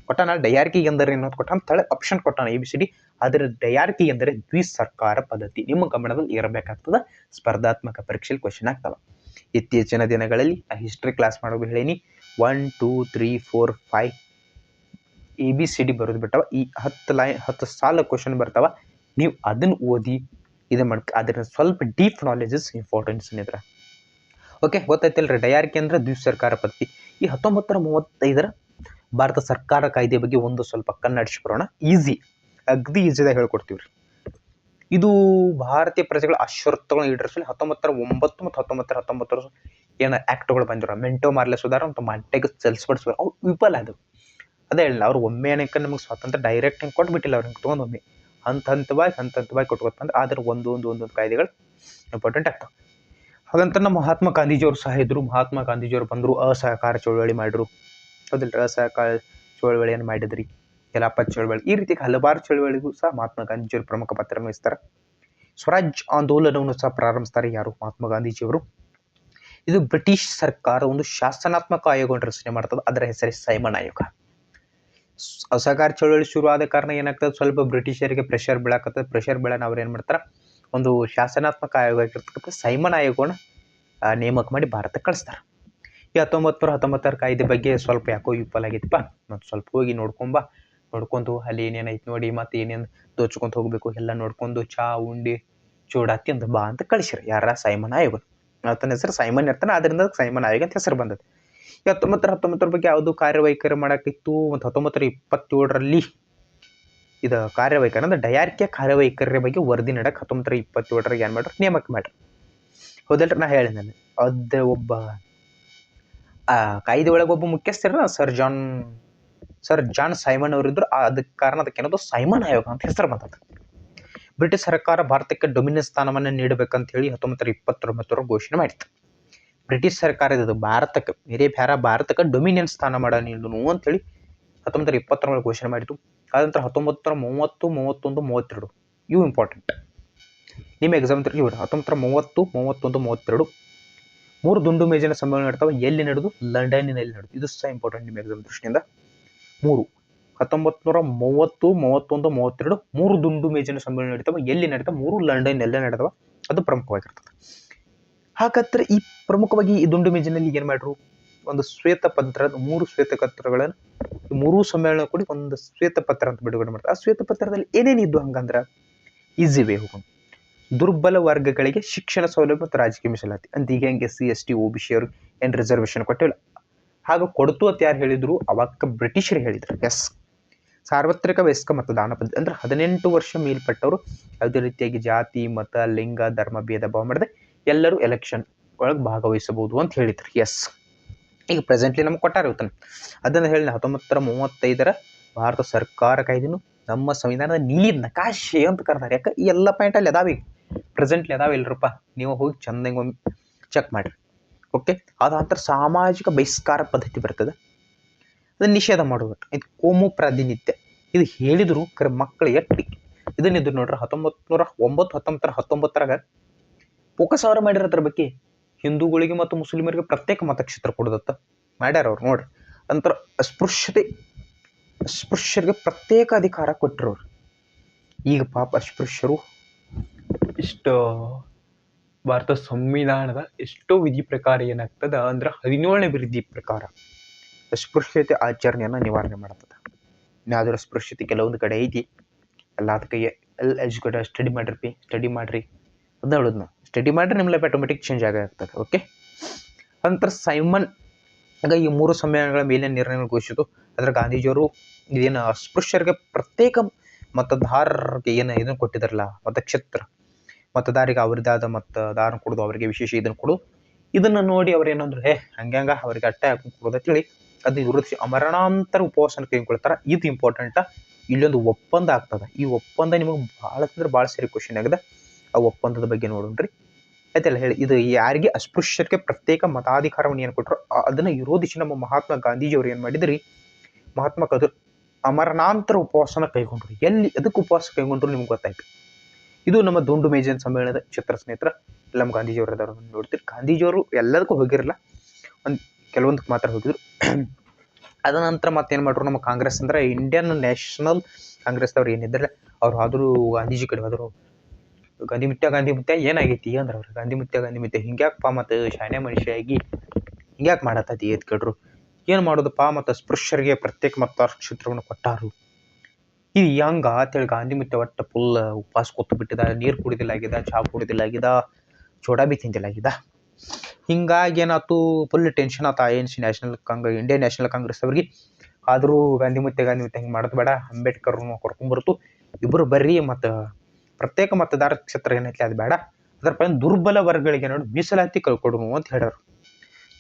ಕೊಟ್ಟಾನ. ಡಯಾರ್ಕಿ ಎಂದರೇನು ಅಂತ ಕೊಟ್ಟಾನ, ತಳ ಆಪ್ಷನ್ ಕೊಟ್ಟಾನ ABCD. ಅದರ ಡಯಾರ್ಕಿ ಎಂದರೆ ದ್ವಿಸರ್ಕಾರ ಪದ್ಧತಿ. ನಿಮ್ಮ ಗಮನದಲ್ಲಿ ಇರಬೇಕಾಗ್ತದ, ಸ್ಪರ್ಧಾತ್ಮಕ ಪರೀಕ್ಷೆಯಲ್ಲಿ ಕ್ವಶನ್ ಆಗ್ತವ. ಇತ್ತೀಚಿನ ದಿನಗಳಲ್ಲಿ ಹಿಸ್ಟ್ರಿ ಕ್ಲಾಸ್ ಮಾಡೋದು ಹೇಳೀನಿ. 1 2 3 4 5 ABCD ಬರೋದು ಬಿಟ್ಟವ. ಈ 10 ಸಾಲ ಕ್ವಶನ್ ಬರ್ತಾವ. ನೀವು ಅದನ್ನು ಓದಿ ಇದು ಅದ್ರ ಸ್ವಲ್ಪ ಡೀಪ್ ನಾಲೆಜಸ್ ಇಂಪಾರ್ಟೆನ್ಸ್ ಇದ್ರ. ಓಕೆ, ಗೊತ್ತಾಯ್ತಲ್ರಿ. ಡಯಾರ್ಕಿ ಅಂದ್ರೆ ದ್ವಿಸರ್ಕಾರ ಪದ್ಧತಿ. ಈ 1935ರ ಭಾರತ ಸರ್ಕಾರ ಕಾಯ್ದೆ ಬಗ್ಗೆ ಒಂದು ಸ್ವಲ್ಪ ಕನ್ನಡಿಸ್ಬರೋಣ. ಅಗ್ದಿ ಈಸಿದಾಗ ಹೇಳ್ಕೊಡ್ತೀವ್ರಿ. ಇದು ಭಾರತೀಯ ಪ್ರಜೆಗಳ ಅಶ್ವತ್ಥಗಳನ್ನು ಈಡೇರಿಸಲು 1909 ಮತ್ತು 1919 ಏನು ಆಕ್ಟ್ಗಳು ಬಂದಿರೋ ಮೆಂಟೋ ಮಾರ್ಲೆ ಸುಧಾರ ಮತ್ತು ಮಾಂಟೆಗ್ ಸೆಲ್ಸ್ಬರ್ಗ್ ಸುಧಾರ ಅವು ವಿಫಲ ಆದವು. ಅದೇ ಹೇಳಿಲ್ಲ, ಅವ್ರು ಒಮ್ಮೆ ಏನಕ್ಕೆ ನಮಗೆ ಸ್ವಾತಂತ್ರ್ಯ ಡೈರೆಕ್ಟ್ ಹಿಂಗೆ ಕೊಟ್ಬಿಟ್ಟಿಲ್ಲ. ಅವ್ರು ಹಿಂಗೆ ತೊಗೊಂಡು ಒಮ್ಮೆ ಹಂತವಾಗಿ ಕೊಟ್ಕೊತ ಬಂದ್ರೆ ಅದರ ಒಂದೊಂದು ಕಾಯ್ದೆಗಳು ಇಂಪಾರ್ಟೆಂಟ್ ಆಗ್ತವೆ. ಹಾಗಂತ ನಮ್ಮ ಮಹಾತ್ಮ ಗಾಂಧೀಜಿಯವರು ಸಹ ಇದ್ರು. ಮಹಾತ್ಮ ಗಾಂಧೀಜಿಯವರು ಬಂದರು, ಅಸಹಕಾರ ಚಳವಳಿ ಮಾಡಿದ್ರು. ಹೌದಿಲ್ಲ, ಅಸಹಕಾರ ಚಳವಳಿಯನ್ನು ಮಾಡಿದ್ರಿ, ಖಿಲಾಫತ್ ಚಳವಳಿ, ಈ ರೀತಿ ಹಲವಾರು ಚಳವಳಿಗೂ ಸಹ ಮಹಾತ್ಮ ಗಾಂಧೀಜಿಯವರು ಪ್ರಮುಖ ಪಾತ್ರ ವಹಿಸ್ತಾರೆ. ಸ್ವರಾಜ್ ಆಂದೋಲನವನ್ನು ಸಹ ಪ್ರಾರಂಭಿಸ್ತಾರೆ ಯಾರು? ಮಹಾತ್ಮ ಗಾಂಧೀಜಿಯವರು. ಇದು ಬ್ರಿಟಿಷ್ ಸರ್ಕಾರ ಒಂದು ಶಾಸನಾತ್ಮಕ ಆಯೋಗವನ್ನು ರಚನೆ ಮಾಡ್ತದೆ. ಅದರ ಹೆಸರೇ ಸೈಮನ್ ಆಯೋಗ. ಅಸಹಕಾರ ಚಳವಳಿ ಶುರು ಆದ ಕಾರಣ ಏನಾಗ್ತದೆ, ಸ್ವಲ್ಪ ಬ್ರಿಟಿಷರಿಗೆ ಪ್ರೆಷರ್ ಬೀಳಾನ ಅವ್ರು ಏನು ಮಾಡ್ತಾರೆ, ಒಂದು ಶಾಸನಾತ್ಮಕ ಆಯೋಗ ಆಗಿರ್ತಕ್ಕಂಥ ಸೈಮನ್ ಆಯೋಗವನ್ನು ನೇಮಕ ಮಾಡಿ ಭಾರತಕ್ಕೆ ಕಳಿಸ್ತಾರೆ. ಈ 1919ರ ಕಾಯ್ದೆ ಬಗ್ಗೆ ಸ್ವಲ್ಪ ಯಾಕೋ ವಿಫಲ ಆಗೈತಿಪ್ಪ, ಮತ್ತು ಸ್ವಲ್ಪ ಹೋಗಿ ನೋಡ್ಕೊಂಡು ಅಲ್ಲಿ ಏನೇನೈತೆ ನೋಡಿ, ಮತ್ತೆ ಏನೇನು ದೋಚ್ಕೊಂತ ಹೋಗ್ಬೇಕು ಎಲ್ಲ ನೋಡ್ಕೊಂಡು ಚಾ ಉಂಡಿ ಚೂಡಾತಿ ಅಂತ ಬಾ ಅಂತ ಕಳಿಸ್ರಿ. ಯಾರ? ಸೈಮನ್ ಆಯೋಗ. ಆತನ ಹೆಸರು ಸೈಮನ್ ಇರ್ತಾನೆ, ಅದರಿಂದ ಸೈಮನ್ ಆಯೋಗ ಅಂತ ಹೆಸರು ಬಂದದ್ದು. ಈ 1919 ಬಗ್ಗೆ ಯಾವುದು ಕಾರ್ಯವೈಖರಿ ಮಾಡೋಕ್ಕಿತ್ತು. ಮತ್ತು 1927ರಲ್ಲಿ ಇದು ಕಾರ್ಯವೈಖರಿ ಅಂದ್ರೆ ಡಯಾರ್ಕಿಯ ಕಾರ್ಯವೈಖರಿಯ ಬಗ್ಗೆ ವರದಿ ನೀಡಕ್ಕೆ 1927ರಲ್ಲಿ ಏನು ಮಾಡ್ರಿ, ನೇಮಕ ಮಾಡ್ರಿ. ಹೌದಲ್ರಿ, ನಾ ಹೇಳಿದ್ನಲ್ಲಿ ಅದು ಒಬ್ಬ ಕಾಯ್ದೆ ಒಳಗೆ ಒಬ್ಬ ಮುಖ್ಯಸ್ಥರ ಸರ್ ಜಾನ್ ಸೈಮನ್ ಅವರಿದ್ರು. ಅದಕ್ಕೆ ಕಾರಣ ಅದಕ್ಕೇನದು ಸೈಮನ್ ಆಯೋಗ ಅಂತ ಹೆಸರು ಬಂದದ್ದು. ಬ್ರಿಟಿಷ್ ಸರ್ಕಾರ ಭಾರತಕ್ಕೆ ಡೊಮಿನಿಯನ್ ಸ್ಥಾನವನ್ನು ನೀಡಬೇಕಂತ ಹೇಳಿ 1929 ಘೋಷಣೆ ಮಾಡಿತ್ತು. ಬ್ರಿಟಿಷ್ ಸರ್ಕಾರ ಇದು ಭಾರತಕ್ಕೆ ಭಾರತಕ್ಕೆ ಡೊಮಿನಿಯನ್ ಸ್ಥಾನ ಮಾಡ ನೀಡುನು ಅಂತೇಳಿ 1920 ಘೋಷಣೆ ಮಾಡಿತು. ಆನಂತರ 1930, 31, 32 ಇವು ಇಂಪಾರ್ಟೆಂಟ್. ನಿಮ್ಮ ಎಕ್ಸಾಮ್ ಇವರು 1930, 31, 32 3 ದುಂಡು ಮೇಜಿನ ಸಮ್ಮೇಳನ ನಡೆತಾವೆ. ಎಲ್ಲಿ ನಡೆದು? ಲಂಡನ್ನಿನಲ್ಲಿ ನಡೆದು. ಇದು ಸಹ ಇಂಪಾರ್ಟೆಂಟ್ ನಿಮ್ಮ ಎಕ್ಸಾಮ್ ದೃಷ್ಟಿಯಿಂದ. 1930, 31, 32 3 ದುಂಡು ಮೇಜಿನ ಸಮ್ಮೇಳನ ನಡೀತಾವೆ. ಎಲ್ಲಿ ನಡೀತಾವೆ? 3 ಲಂಡನ್ನೆಲ್ಲ ನಡೆದವ. ಅದು ಪ್ರಮುಖವಾಗಿರ್ತದೆ. ಹಾಗಾದ್ರೆ ಈ ಪ್ರಮುಖವಾಗಿ ಈ ದುಂಡು ಮೇಜಿನಲ್ಲಿ ಏನು ಮಾಡ್ರು, ಒಂದು ಶ್ವೇತಪತ್ರ, 3 ಶ್ವೇತಪತ್ರಗಳನ್ನು 3 ಸಮ್ಮೇಳನ ಕೂಡಿ ಒಂದು ಶ್ವೇತಪತ್ರ ಅಂತ ಬಿಡುಗಡೆ ಮಾಡ್ತಾರೆ. ಆ ಶ್ವೇತಪತ್ರದಲ್ಲಿ ಏನೇನಿದ್ದು ಹಂಗಂದ್ರೆ ಈಸಿ ವೇ ಹೋಗೋಣ. ದುರ್ಬಲ ವರ್ಗಗಳಿಗೆ ಶಿಕ್ಷಣ ಸೌಲಭ್ಯ ಮತ್ತು ರಾಜಕೀಯ ಮೀಸಲಾತಿ ಅಂತ ಈಗ ಹೆಂಗೆ SC ST OBC ಅವರು ಏನು ರಿಸರ್ವೇಶನ್ ಕೊಟ್ಟಿಲ್ಲ, ಹಾಗೆ ಕೊಡ್ತು ಅಂತ ಯಾರು ಹೇಳಿದ್ರು? ಅವಾಗ ಬ್ರಿಟಿಷರು ಹೇಳಿದ್ರು. ಎಸ್, ಸಾರ್ವತ್ರಿಕ ವಯಸ್ಕ ಮತದಾನ ಪದ್ಧತಿ ಅಂದ್ರೆ 18 ವರ್ಷ ಮೇಲ್ಪಟ್ಟವರು ಯಾವುದೇ ರೀತಿಯಾಗಿ ಜಾತಿ, ಮತ, ಲಿಂಗ, ಧರ್ಮ ಭೇದ ಭಾವ ಮಾಡದೆ ಎಲ್ಲರೂ ಎಲೆಕ್ಷನ್ ಒಳಗೆ ಭಾಗವಹಿಸಬಹುದು ಅಂತ ಹೇಳಿದ್ರು. ಎಸ್, ಈಗ ಪ್ರೆಸೆಂಟ್ಲಿ ನಮ್ಗೆ ಕೊಟ್ಟಾರ ಇವತ್ತನ. ಅದನ್ನು ಹೇಳಿ 1935ರ ಭಾರತ ಸರ್ಕಾರ ಕಾಯ್ದೆನು ನಮ್ಮ ಸಂವಿಧಾನದ ನೀಲಿ ನಕಾಶೆ ಅಂತ ಕರ್ತಾರೆ. ಯಾಕೆ? ಈ ಎಲ್ಲ ಪಾಯಿಂಟ್ ಅಲ್ಲಿ ಅದಾವ, ಈಗ ಪ್ರೆಸೆಂಟ್ಲಿ ಅದಾವ ಇಲ್ರಪ್ಪ, ನೀವು ಹೋಗಿ ಚಂದಂಗೆ ಒಮ್ಮೆ ಚೆಕ್ ಮಾಡಿರಿ. ಓಕೆ, ಅದ ನಂತರ ಸಾಮಾಜಿಕ ಬಹಿಷ್ಕಾರ ಪದ್ಧತಿ ಬರ್ತದೆ, ಅದನ್ನ ನಿಷೇಧ ಮಾಡುವುದು. ಇದು ಕೋಮು ಪ್ರಾತಿನಿಧ್ಯ, ಇದು ಹೇಳಿದ್ರು ಮಕ್ಕಳು ಎಟ್ಟಿ ಇದನ್ನಿದ್ರು ನೋಡ್ರಿ. 1909, 1919ರಾಗ ಫೋಕಸ್ ಅವರು ಮಾಡಿರೋದ್ರ ಬಗ್ಗೆ ಹಿಂದೂಗಳಿಗೆ ಮತ್ತು ಮುಸ್ಲಿಮರಿಗೆ ಪ್ರತ್ಯೇಕ ಮತಕ್ಷೇತ್ರ ಕೊಡೋದತ್ತ ಮಾಡ್ಯಾರ ಅವ್ರು ನೋಡ್ರಿ. ನಂತರ ಅಸ್ಪೃಶ್ಯರಿಗೆ ಪ್ರತ್ಯೇಕ ಅಧಿಕಾರ ಕೊಟ್ಟಿರೋರು. ಈಗ ಪಾಪ ಅಸ್ಪೃಶ್ಯರು ಇಷ್ಟು ಭಾರತ ಸಂವಿಧಾನದ ಎಷ್ಟೋ ವಿಧಿ ಪ್ರಕಾರ ಏನಾಗ್ತದ ಅಂದ್ರೆ 17ನೇ ವಿಧಿ ಪ್ರಕಾರ ಅಸ್ಪೃಶ್ಯತೆ ಆಚರಣೆಯನ್ನು ನಿವಾರಣೆ ಮಾಡ್ತದೆ. ಇನ್ನಾದರೂ ಅಸ್ಪೃಶ್ಯತೆ ಕೆಲವೊಂದು ಕಡೆ ಐತಿ. ಎಲ್ಲದಕ್ಕೆ ಎಜುಕೇಟೆಡ್ ಸ್ಟಡಿ ಮಾಡ್ರಿ ಅಂತ ಹೇಳೋದು ನಾವು. ಸ್ಟಡಿ ಮಾಡ್ರಿ, ನಿಮ್ಮ ಲೈಫ್ ಆಟೋಮೆಟಿಕ್ ಚೇಂಜ್ ಆಗ್ತದೆ. ಓಕೆ, ನಂತರ ಸೈಮನ್ ಆಗ ಈ 3 ಸಮ್ಮೇಳನಗಳ ಮೇಲೆ ನಿರ್ಣಯ ಘೋಷಿಸಿತು. ಅದರ ಗಾಂಧೀಜಿಯವರು ಇದೇನು ಅಸ್ಪೃಶ್ಯರಿಗೆ ಪ್ರತ್ಯೇಕ ಮತದಾರರಿಗೆ ಏನು ಇದನ್ನು ಕೊಟ್ಟಿದ್ದಾರಲ್ಲ, ಮತಕ್ಷೇತ್ರ, ಮತದಾರಿಗೆ ಅವರಿದಾದ ಮತದಾರ ಕೊಡೋದು, ಅವರಿಗೆ ವಿಶೇಷ ಇದನ್ನು ಕೊಡೋದು. ಇದನ್ನು ನೋಡಿ ಅವ್ರು ಏನಂದ್ರು, ಹಂಗ ಅವ್ರಿಗೆ ಅಟ್ಟೆ ಹಾಕಿ ಕೊಡೋದು ಅಂತೇಳಿ ಅದು ವಿರೋಧಿಸಿ ಮರಣಾಂತರ ಉಪವಾಸನ ಕೈಗೊಳ್ತಾರ. ಇದು ಇಂಪಾರ್ಟೆಂಟ್. ಇಲ್ಲೊಂದು ಒಪ್ಪಂದ ಆಗ್ತದೆ. ಈ ಒಪ್ಪಂದ ನಿಮಗೆ ಭಾಳ ಅಂದ್ರೆ ಭಾಳ ಸರಿ ಕ್ವಶನ್ ಆಗಿದೆ. ಆ ಒಪ್ಪಂದದ ಬಗ್ಗೆ ನೋಡೋಣ್ರಿ. ಆಯ್ತಲ್ಲ ಹೇಳಿ. ಇದು ಯಾರಿಗೆ ಅಸ್ಪೃಶ್ಯರಿಗೆ ಪ್ರತ್ಯೇಕ ಮತಾಧಿಕಾರವನ್ನು ಏನು ಕೊಟ್ಟರು ಅದನ್ನು ವಿರೋಧಿಸಿ ನಮ್ಮ ಮಹಾತ್ಮ ಗಾಂಧೀಜಿಯವರು ಏನು ಮಾಡಿದ್ರಿ, ಮಹಾತ್ಮ ಅಮರನಾಂತರ ಉಪವಾಸನ ಕೈಗೊಂಡ್ರು. ಎಲ್ಲಿ ಅದಕ್ಕೆ ಉಪವಾಸ ಕೈಗೊಂಡ್ರು ನಿಮ್ಗೆ ಗೊತ್ತಾಯ್ತು. ಇದು ನಮ್ಮ ದುಂಡು ಮೇಜಿನ ಸಮ್ಮೇಳನದ ಚಿತ್ರ ಸ್ನೇಹಿತರ. ನಮ್ಮ ಗಾಂಧೀಜಿಯವರು ಅದಾರ ನೋಡ್ತೀರಿ. ಗಾಂಧೀಜಿಯವರು ಎಲ್ಲದಕ್ಕೂ ಹೋಗಿರಲ್ಲ, ಕೆಲವೊಂದಕ್ಕೆ ಮಾತ್ರ ಹೋಗಿದ್ರು. ಅದ ನಂತರ ಮತ್ತೇನು ಮಾಡ್ರು, ನಮ್ಮ ಕಾಂಗ್ರೆಸ್ ಅಂದ್ರೆ ಇಂಡಿಯನ್ ನ್ಯಾಷನಲ್ ಕಾಂಗ್ರೆಸ್ದವ್ರು ಏನಿದ್ರೆ ಅವ್ರು ಆದರೂ ಗಾಂಧೀಜಿ ಕಡೆ ಹೋದರು. ಗಾಂಧಿ ಮುತ್ಯ ಏನಾಗೈತಿ ಅಂದ್ರೆ ಅವ್ರು ಗಾಂಧಿ ಮುತ್ಯ ಹಿಂಗ್ಯಾಕಪ್ಪ ಮತ್ತು ಶಾನೆ ಮನುಷ್ಯ ಆಗಿ ಹಿಂಗ್ಯಾಕೆ ಮಾಡತ್ತತಿ ಎದ್ ಕೇಳ್ರು. ಏನು ಮಾಡೋದಪ್ಪ, ಮತ್ತು ಸ್ಪೃಶ್ಯರಿಗೆ ಪ್ರತ್ಯೇಕ ಮತದಾರ ಕ್ಷೇತ್ರವನ್ನು ಕೊಟ್ಟಾರು. ಇದು ಹೆಂಗ ಅಂತೇಳಿ ಗಾಂಧಿ ಮುತ್ಯ ಒಟ್ಟು ಫುಲ್ ಉಪವಾಸ ಕೂತು ಬಿಟ್ಟಿದ, ನೀರು ಕುಡಿದಿಲ್ಲಾಗಿದ, ಚಹಾ ಕುಡಿದಿಲ್ಲಾಗಿದ, ಚೋಡಾ ಬಿ ತಿಂದಿಲ್ಲಾಗಿದ. ಹಿಂಗಾಗಿ ಏನಾಯ್ತು, ಫುಲ್ ಟೆನ್ಷನ್ ಆತ ಇಂಡಿಯನ್ ನ್ಯಾಷನಲ್ ಕಾಂಗ್ರೆಸ್ ಅವ್ರಿಗೆ. ಆದರೂ ಗಾಂಧಿ ಮುತ್ಯ ಹಿಂಗೆ ಮಾಡೋದು ಬೇಡ, ಅಂಬೇಡ್ಕರ್ನು ಕರ್ಕೊಂಡ್ಬರ್ತು, ಇಬ್ಬರು ಬರ್ರಿ, ಮತ್ತು ಪ್ರತ್ಯೇಕ ಮತದಾರ ಕ್ಷೇತ್ರ ಏನೈತಿ ಅದು ಬೇಡ, ಅದರ ಪೈನ ದುರ್ಬಲ ವರ್ಗಗಳಿಗೆ ಏನಾಡು ಮೀಸಲಾತಿ ಕೊಡು ಅಂತ ಹೇಳ್ಯಾರ.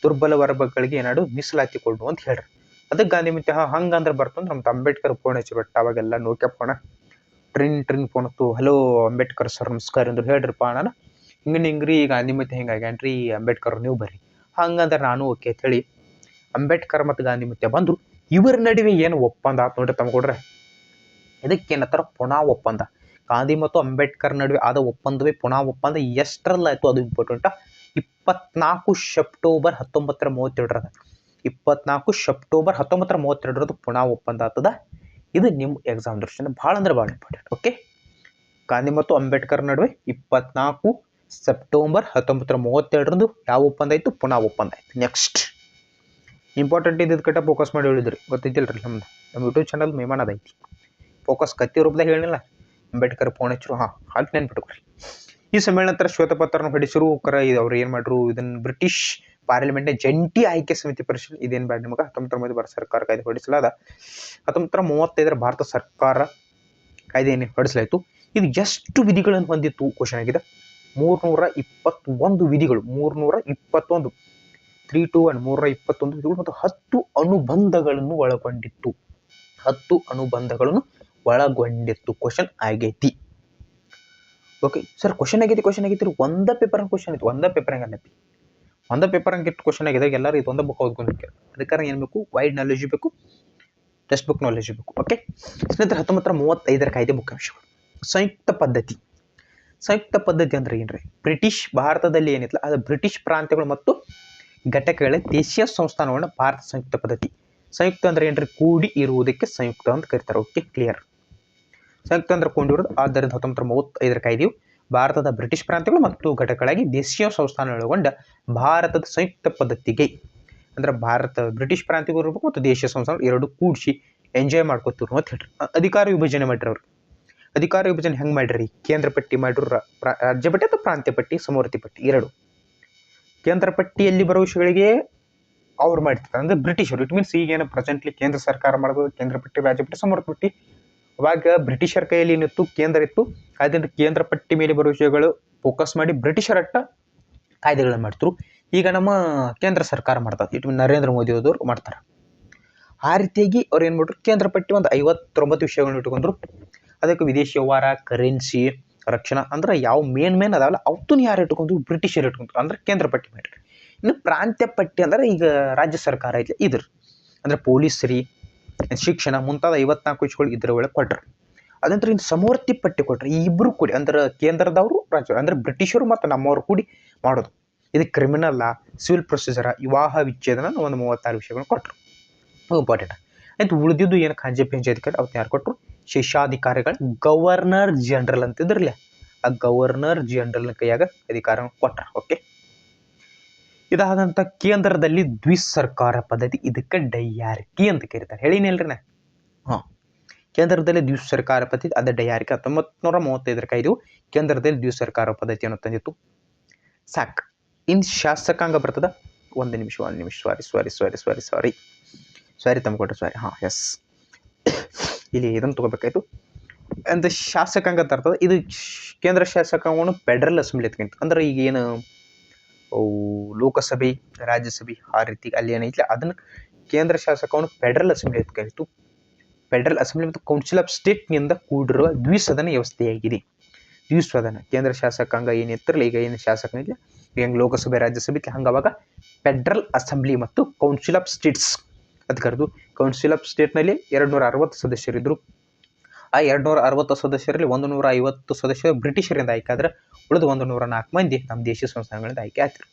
ದುರ್ಬಲ ವರ್ಗಗಳಿಗೆ ಏನಾಡು ಮೀಸಲಾತಿ ಕೊಡು ಅಂತ ಹೇಳ್ರಿ. ಅದಕ್ಕೆ ಗಾಂಧಿ ಮುತ್ಯ ಹಂಗಂದ್ರೆ ಬರ್ತಂದ್ರೆ ನಮ್ದು ಅಂಬೇಡ್ಕರ್ ಫೋನ್ ಹಚ್ಚಿಬಿಟ್ಟ. ಅವಾಗೆಲ್ಲ ನೋಡ್ಯ ಫೋನ ಟ್ರಿನ್ ಫೋನ್ ಹತ್ತು, ಹಲೋ ಅಂಬೇಡ್ಕರ್ ಸರ್ ನಮಸ್ಕಾರ ಅಂದ್ರು. ಹೇಳ್ರಿಪ್ಪ ನಾನು ಹಿಂಗ್ರಿ ಗಾಂಧಿ ಮುತ್ಯ ಹಿಂಗಾಗ್ಯಾನ್ರಿ, ಅಂಬೇಡ್ಕರ್ ನೀವು ಬರ್ರಿ. ಹಂಗಂದ್ರೆ ನಾನು ಓಕೆ ಅಂತ ಹೇಳಿ ಅಂಬೇಡ್ಕರ್ ಮತ್ತು ಗಾಂಧಿ ಮುತ್ಯ ಬಂದರು. ಇವರ ನಡುವೆ ಏನು ಒಪ್ಪಂದ ಆತ್ ನೋಡ್ರಿ ತಮ್ಕೊಡ್ರೆ, ಇದಕ್ಕೇನತ್ತಾರ ಪುನಾ ಒಪ್ಪಂದ. ಗಾಂಧಿ ಮತ್ತು ಅಂಬೇಡ್ಕರ್ ನಡುವೆ ಆದ ಒಪ್ಪಂದವೇ ಪುನಾ ಒಪ್ಪಂದ. ಎಷ್ಟರಲ್ಲಾಯ್ತು ಅದು ಇಂಪಾರ್ಟೆಂಟ್. 24 ಸೆಪ್ಟೆಂಬರ್ 1932 24 ಸೆಪ್ಟೆಂಬರ್ 1932 ಪುನಾ ಒಪ್ಪಂದ ಆಗ್ತದ. ಇದು ನಿಮ್ಮ ಎಕ್ಸಾಮ್ ದೃಷ್ಟಿಯಿಂದ ಭಾಳ ಅಂದ್ರೆ ಭಾಳ ಇಂಪಾರ್ಟೆಂಟ್. ಓಕೆ, ಗಾಂಧಿ ಮತ್ತು ಅಂಬೇಡ್ಕರ್ ನಡುವೆ 24 ಸೆಪ್ಟೆಂಬರ್ 1932 ಯಾವ ಒಪ್ಪಂದ ಆಯಿತು? ಪುನಾ ಒಪ್ಪಂದ ಆಯ್ತು. ನೆಕ್ಸ್ಟ್ ಇಂಪಾರ್ಟೆಂಟ್ ಇದ್ದಿದ್ದು ಕಟ್ಟ ಫೋಕಸ್ ಮಾಡಿ ಹೇಳಿದ್ರಿ, ಗೊತ್ತಿದ್ದಿಲ್ರಿ. ನಮ್ಮ ಯೂಟ್ಯೂಬ್ ಚಾನಲ್ ಮೇಮಾನದ ಐತಿ. ಫೋಕಸ್ ಕತ್ತಿ ರೂಪದಾಗ ಹೇಳಿಲ್ಲ, ಅಂಬೇಡ್ಕರ್ ಫೋನ್ ಹಚ್ಚರು. ಹಾಕಿ ನೆನ್ಪಿಟ್ಕೊರಿ. ಈ ಸಮ್ಮೇಳನ ನಂತರ ಶ್ವೇತಪತ್ರನ ಹೊಡಿಸಿರು. ಅವ್ರು ಏನು ಮಾಡ್ರು, ಇದನ್ನು ಬ್ರಿಟಿಷ್ ಪಾರ್ಲಿಮೆಂಟ್ನ ಜಂಟಿ ಆಯ್ಕೆ ಸಮಿತಿ ಪರಿಶೀಲನೆ. ಇದೇನು ಬೇಡ ನಿಮಗೆ, 1930 ಭಾರತ ಸರ್ಕಾರ ಕಾಯ್ದೆ ಹೊಡಿಸಲಾದ. 1935 ಭಾರತ ಸರ್ಕಾರ ಕಾಯ್ದೆ ಏನು ಹೊಡಿಸಲಾಯಿತು. ಇದು ಎಷ್ಟು ವಿಧಿಗಳನ್ನು ಹೊಂದಿತ್ತು ಕ್ವಶನ್ ಆಗಿದೆ. 321 ವಿಧಿಗಳು. 321 321 ವಿಧಿಗಳು ಮತ್ತು 10 ಅನುಬಂಧಗಳನ್ನು ಒಳಗೊಂಡಿತ್ತು. 10 ಅನುಬಂಧಗಳನ್ನು ಒಳಗೊಂಡಿತ್ತು ಕ್ವಶನ್ ಆಗೈತಿ. ಓಕೆ ಸರ್, ಕ್ವಶನ್ ಆಗೈತಿ ಒಂದ ಪೇಪರ್ ಕ್ವಶನ್ ಐತಿ. ಒಂದ ಪೇಪರ್ ಹಂಗೈತಿ, ಒಂದ ಪೇಪರ್ ಹಂಗಿಟ್ಟು ಕ್ವಶನ್ ಆಗಿದೆ. ಎಲ್ಲರೂ ಇದೊಂದು ಬುಕ್ ಓದ್ಕೊಂಡ್ರೆ ಅದಕ್ಕೆ ಏನು ಬೇಕು, ವೈಡ್ ನಾಲೆಜ್ ಬೇಕು, ಟೆಕ್ಸ್ಟ್ ಬುಕ್ ನಾಲೆಜ್ ಬೇಕು. ಓಕೆ ಸ್ನೇಹಿತರೆ, 1935 ಕಾಯ್ದೆ ಮುಖ್ಯಾಂಶಗಳು. ಸಂಯುಕ್ತ ಪದ್ಧತಿ. ಸಂಯುಕ್ತ ಪದ್ಧತಿ ಅಂದ್ರೆ ಏನ್ರಿ? ಬ್ರಿಟಿಷ್ ಭಾರತದಲ್ಲಿ ಏನಿತ್ತಲ್ಲ ಅದು ಬ್ರಿಟಿಷ್ ಪ್ರಾಂತ್ಯಗಳು ಮತ್ತು ಘಟಕಗಳ ದೇಶೀಯ ಸಂಸ್ಥಾನಗಳನ್ನ ಭಾರತ ಸಂಯುಕ್ತ ಪದ್ಧತಿ. ಸಂಯುಕ್ತ ಅಂದ್ರೆ ಏನ್ರಿ? ಕೂಡಿ ಇರುವುದಕ್ಕೆ ಸಂಯುಕ್ತ ಅಂತ ಕರೀತಾರೆ. Okay, clear. ಸಂಯುಕ್ತ ಅಂದ್ರೆ ಕೊಂಡಿರೋದು. ಆದ್ದರಿಂದ 1935 ಕಾಯ್ದೆಯು ಭಾರತದ ಬ್ರಿಟಿಷ್ ಪ್ರಾಂತ್ಯಗಳು ಮತ್ತು ಘಟಕಗಳಾಗಿ ದೇಶೀಯ ಸಂಸ್ಥಾನ ಒಳಗೊಂಡ ಭಾರತದ ಸಂಯುಕ್ತ ಪದ್ಧತಿಗೆ, ಅಂದ್ರೆ ಭಾರತ ಬ್ರಿಟಿಷ್ ಪ್ರಾಂತ್ಯಗಳು ಇರಬೇಕು ಮತ್ತು ದೇಶೀಯ ಸಂಸ್ಥಾನ ಎರಡು ಕೂಡಿಸಿ ಎಂಜಾಯ್ ಮಾಡ್ಕೊತಿರು ಅಂತ ಹೇಳ್ರಿ. ಅಧಿಕಾರ ವಿಭಜನೆ ಮಾಡ್ರಿ ಅವ್ರು. ಅಧಿಕಾರ ವಿಭಜನೆ ಹೆಂಗೆ ಮಾಡ್ರಿ? ಕೇಂದ್ರ ಪಟ್ಟಿ ಮಾಡ್ರು, ರಾಜ್ಯ ಪಟ್ಟಿ ಅಥವಾ ಪ್ರಾಂತ್ಯ ಪಟ್ಟಿ, ಸಮವರ್ತಿ ಪಟ್ಟಿ ಎರಡು. ಕೇಂದ್ರ ಪಟ್ಟಿಯಲ್ಲಿ ಬರೋ ವಿಷಯಗಳಿಗೆ ಅವ್ರು ಮಾಡ್ತಾರೆ, ಅಂದ್ರೆ ಬ್ರಿಟಿಷರು. ಇಟ್ ಮೀನ್ಸ್ ಈಗೇನು ಪ್ರೆಸೆಂಟ್ಲಿ ಕೇಂದ್ರ ಸರ್ಕಾರ ಮಾಡೋದು ಕೇಂದ್ರ ಪಟ್ಟಿ, ರಾಜ್ಯ ಪಟ್ಟಿ, ಸಮವರ್ತಿ ಪಟ್ಟಿ. ಅವಾಗ ಬ್ರಿಟಿಷರ ಕೈಯಲ್ಲಿ ಏನಿತ್ತು? ಕೇಂದ್ರ ಇತ್ತು. ಆದ್ದರಿಂದ ಕೇಂದ್ರ ಪಟ್ಟಿ ಮೇಲೆ ಬರೋ ವಿಷಯಗಳು ಫೋಕಸ್ ಮಾಡಿ ಬ್ರಿಟಿಷರಟ್ಟ ಕಾಯ್ದೆಗಳನ್ನು ಮಾಡ್ತರು. ಈಗ ನಮ್ಮ ಕೇಂದ್ರ ಸರ್ಕಾರ ಮಾಡ್ತಾರೆ, ಇಟ್ ಮೀನ್ ನರೇಂದ್ರ ಮೋದಿ ಅವರು ಮಾಡ್ತಾರೆ. ಆ ರೀತಿಯಾಗಿ ಅವ್ರು ಏನು ಮಾಡ್ರು? ಕೇಂದ್ರ ಪಟ್ಟಿ ಒಂದು 59 ವಿಷಯಗಳನ್ನ ಇಟ್ಕೊಂಡ್ರು. ಅದಕ್ಕೆ ವಿದೇಶಿ ವ್ಯವಹಾರ, ಕರೆನ್ಸಿ, ರಕ್ಷಣಾ, ಅಂದ್ರೆ ಯಾವ ಮೇನ್ ಅದಾವಲ್ಲ ಅವತ್ತೂ ಯಾರು ಇಟ್ಕೊಂಡ್ರು? ಬ್ರಿಟಿಷರು ಇಟ್ಕೊಂಡ್ರು. ಅಂದ್ರೆ ಕೇಂದ್ರ ಪಟ್ಟಿ ಮಾಡ್ರಿ. ಇನ್ನು ಪ್ರಾಂತ್ಯ ಪಟ್ಟಿ ಅಂದ್ರೆ ಈಗ ರಾಜ್ಯ ಸರ್ಕಾರ ಐತಿ ಇದ್ರ, ಅಂದ್ರೆ ಪೊಲೀಸರಿ, ಶಿಕ್ಷಣ ಮುಂತಾದ 54 ವಿಷಯಗಳು ಇದರ ಒಳಗೆ ಕೊಟ್ರು. ಅದಂತರ ಇನ್ನು ಸಮವರ್ತಿ ಪಟ್ಟಿ ಕೊಟ್ರು. ಈ ಇಬ್ಬರು ಕೂಡಿ, ಅಂದ್ರೆ ಕೇಂದ್ರದವರು, ರಾಜ್ಯ ಅಂದ್ರೆ ಬ್ರಿಟಿಷರು ಮತ್ತು ನಮ್ಮವರು ಕೂಡಿ ಮಾಡೋದು. ಇದು ಕ್ರಿಮಿನಲ್ ಲಾ, ಸಿವಿಲ್ ಪ್ರೊಸೀಜರ, ವಿವಾಹ ವಿಚ್ಛೇದನ, ಒಂದು 36 ವಿಷಯಗಳನ್ನ ಕೊಟ್ಟರು. ಇಂಪಾರ್ಟೆಂಟ್ ಆಯ್ತು. ಉಳಿದಿದ್ದು ಏನು ಖಾಂಜೆ ಪಂಜೆ ಅಧಿಕಾರಿ ಅವತ್ತು ಯಾರು ಕೊಟ್ಟರು? ಶೇಷಾಧಿಕಾರಿಗಳು, ಗವರ್ನರ್ ಜನರಲ್ ಅಂತಿದ್ರಲ್ಲ, ಆ ಗವರ್ನರ್ ಜನರಲ್ ಕೈಯಾಗ ಅಧಿಕಾರ ಕೊಟ್ಟಾರ. ಓಕೆ, ಇದಾದಂಥ ಕೇಂದ್ರದಲ್ಲಿ ದ್ವಿಸರ್ಕಾರ ಪದ್ಧತಿ, ಇದಕ್ಕೆ ಡೈಯಾರ್ಕಿ ಅಂತ ಕರೀತಾರೆ. ಹೇಳಿನಲ್ರಿ ನಾ. ಕೇಂದ್ರದಲ್ಲಿ ದ್ವಿಸರ್ಕಾರ ಪದ್ಧತಿ, ಅದ ಡೈಯಾರ್ಕಿ. 1935 ಕಾಯ್ದೆಯು ಕೇಂದ್ರದಲ್ಲಿ ದ್ವಿಸರ್ಕಾರ ಪದ್ಧತಿಯನ್ನು ತಂದಿತ್ತು. ಸಾಕ್. ಇನ್ನು ಶಾಸಕಾಂಗ ಬರ್ತದ. ಒಂದು ನಿಮಿಷ ಸಾರಿ ತಮ್ಕೊಟ್ರೆ ಸಾರಿ. ಎಸ್, ಇಲ್ಲಿ ಇದನ್ನು ತಗೋಬೇಕಾಯ್ತು. ಅಂತ ಶಾಸಕಾಂಗ ತರ್ತದೆ. ಇದು ಕೇಂದ್ರ ಶಾಸಕಾಂಗವನ್ನು ಫೆಡರಲ್ ಅಸೆಂಬ್ಲಿ ಎತ್ಕೊಂತ, ಅಂದ್ರೆ ಈಗ ಏನು ಲೋಕಸಭೆ, ರಾಜ್ಯಸಭೆ ಆ ರೀತಿ ಅಲ್ಲಿ ಏನೈತಿ ಅದನ್ನು ಕೇಂದ್ರ ಶಾಸಕವನ್ನು ಫೆಡರಲ್ ಅಸೆಂಬ್ಲಿ ಎತ್ಕೊಳ್ತು. ಫೆಡರಲ್ ಅಸೆಂಬ್ಲಿ ಮತ್ತು ಕೌನ್ಸಿಲ್ ಆಫ್ ಸ್ಟೇಟ್ನಿಂದ ಕೂಡಿರುವ ದ್ವಿಸದನ ವ್ಯವಸ್ಥೆಯಾಗಿದೆ. ದ್ವಿಸದನ ಕೇಂದ್ರ ಶಾಸಕಾಂಗ ಏನಿರ್ತಿರಲ್ಲ, ಈಗ ಏನು ಶಾಸಕಾಂಗ ಇಲ್ಲ, ಹೆಂಗೆ ಲೋಕಸಭೆ ರಾಜ್ಯಸಭೆ ಹಂಗೆ ಅವಾಗ ಫೆಡರಲ್ ಅಸೆಂಬ್ಲಿ ಮತ್ತು ಕೌನ್ಸಿಲ್ ಆಫ್ ಸ್ಟೇಟ್ಸ್ ಅದು ಕರೆದು. ಕೌನ್ಸಿಲ್ ಆಫ್ ಸ್ಟೇಟ್ನಲ್ಲಿ 260 ಸದಸ್ಯರಿದ್ದರು. ಆ 260 ಸದಸ್ಯರಲ್ಲಿ 150 ಸದಸ್ಯರು ಬ್ರಿಟಿಷರಿಂದ ಆಯ್ಕೆ ಆದ್ರೆ ಉಳಿದು 104 ಮಂದಿ ನಮ್ಮ ದೇಶೀಯ ಸಂಸ್ಥಾನಗಳಿಂದ ಆಯ್ಕೆ ಆಗ್ತಿರು.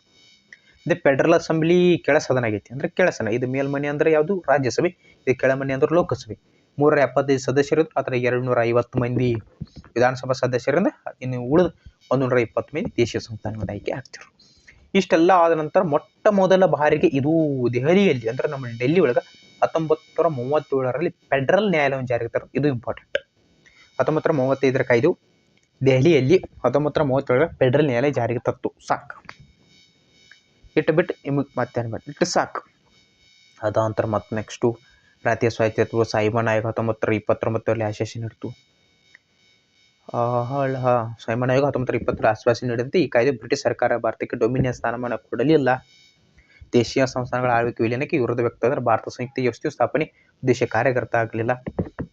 ಇದು ಫೆಡರಲ್ ಅಸೆಂಬ್ಲಿ ಕೆಳ ಸದನ ಆಗೈತಿ, ಅಂದ್ರೆ ಕೆಳಸನ. ಇದು ಮೇಲ್ಮನೆ ಅಂದ್ರೆ ಯಾವುದು? ರಾಜ್ಯಸಭೆ. ಇದು ಕೆಳಮನೆ ಅಂದ್ರೆ ಲೋಕಸಭೆ. 375 ಸದಸ್ಯರಿದ್ರು, ಅದರ 250 ಮಂದಿ ವಿಧಾನಸಭಾ ಸದಸ್ಯರಿಂದ ಇನ್ನು ಉಳಿದು 120 ಮಂದಿ ದೇಶೀಯ ಸಂಸ್ಥಾನಗಳಿಂದ ಆಯ್ಕೆ ಆಗ್ತಿರು. ಇಷ್ಟೆಲ್ಲ ಆದ ನಂತರ ಮೊಟ್ಟ ಮೊದಲ ಬಾರಿಗೆ ಇದು ದೆಹಲಿಯಲ್ಲಿ ಅಂದ್ರೆ ನಮ್ಮ ಡೆಲ್ಲಿ ಒಳಗೆ 1937ರಲ್ಲಿ ಫೆಡರಲ್ ನ್ಯಾಯಾಲಯವನ್ನು ಜಾರಿಗೆ ತರೋದು. ಇದು ಇಂಪಾರ್ಟೆಂಟ್. 1935ರ ಕಾಯ್ದು ದೆಹಲಿಯಲ್ಲಿ 1937ರ ಫೆಡರಲ್ ನ್ಯಾಯಾಲಯ ಜಾರಿಗೆ ತತ್ತು. ಸಾಕು, ಇಟ್ಟು ಬಿಟ್ಟು ನಿಮಗೆ ಮತ್ತೇನು ಬೇಡ, ಇಟ್ಟು ಸಾಕು. ಅದಾಂತರ ಮತ್ತು ನೆಕ್ಸ್ಟು ರಾಜ್ಯ ಸ್ವಾಯತ್ತತ್ವ ಸೈಮನ್ ಆಯೋಗ 1929ರಲ್ಲಿ ಆಶ್ವಾಸನೆ ನೀಡಿತು. ಸೈಮನ್ ಆಯೋಗ 1920 ಆಶ್ವಾಸನೆ ನೀಡಿದಂತೆ ಈ ಕಾಯ್ದೆ ಬ್ರಿಟಿಷ್ ಸರ್ಕಾರ ಭಾರತಕ್ಕೆ ಡೊಮಿನಿಯನ್ ಸ್ಥಾನಮಾನ ಕೊಡಲಿಲ್ಲ. ದೇಶೀಯ ಸಂಸ್ಥಾನಗಳ ಆಳ್ವಿಕೆ ವಿಲೀನಕ್ಕೆ ವಿರೋಧ ವ್ಯಕ್ತವಾದರೆ ಭಾರತ ಸಂಯುಕ್ತ ವ್ಯವಸ್ಥೆಯು ಸ್ಥಾಪನೆ ಉದ್ದೇಶ ಕಾರ್ಯಗತ ಆಗಲಿಲ್ಲ.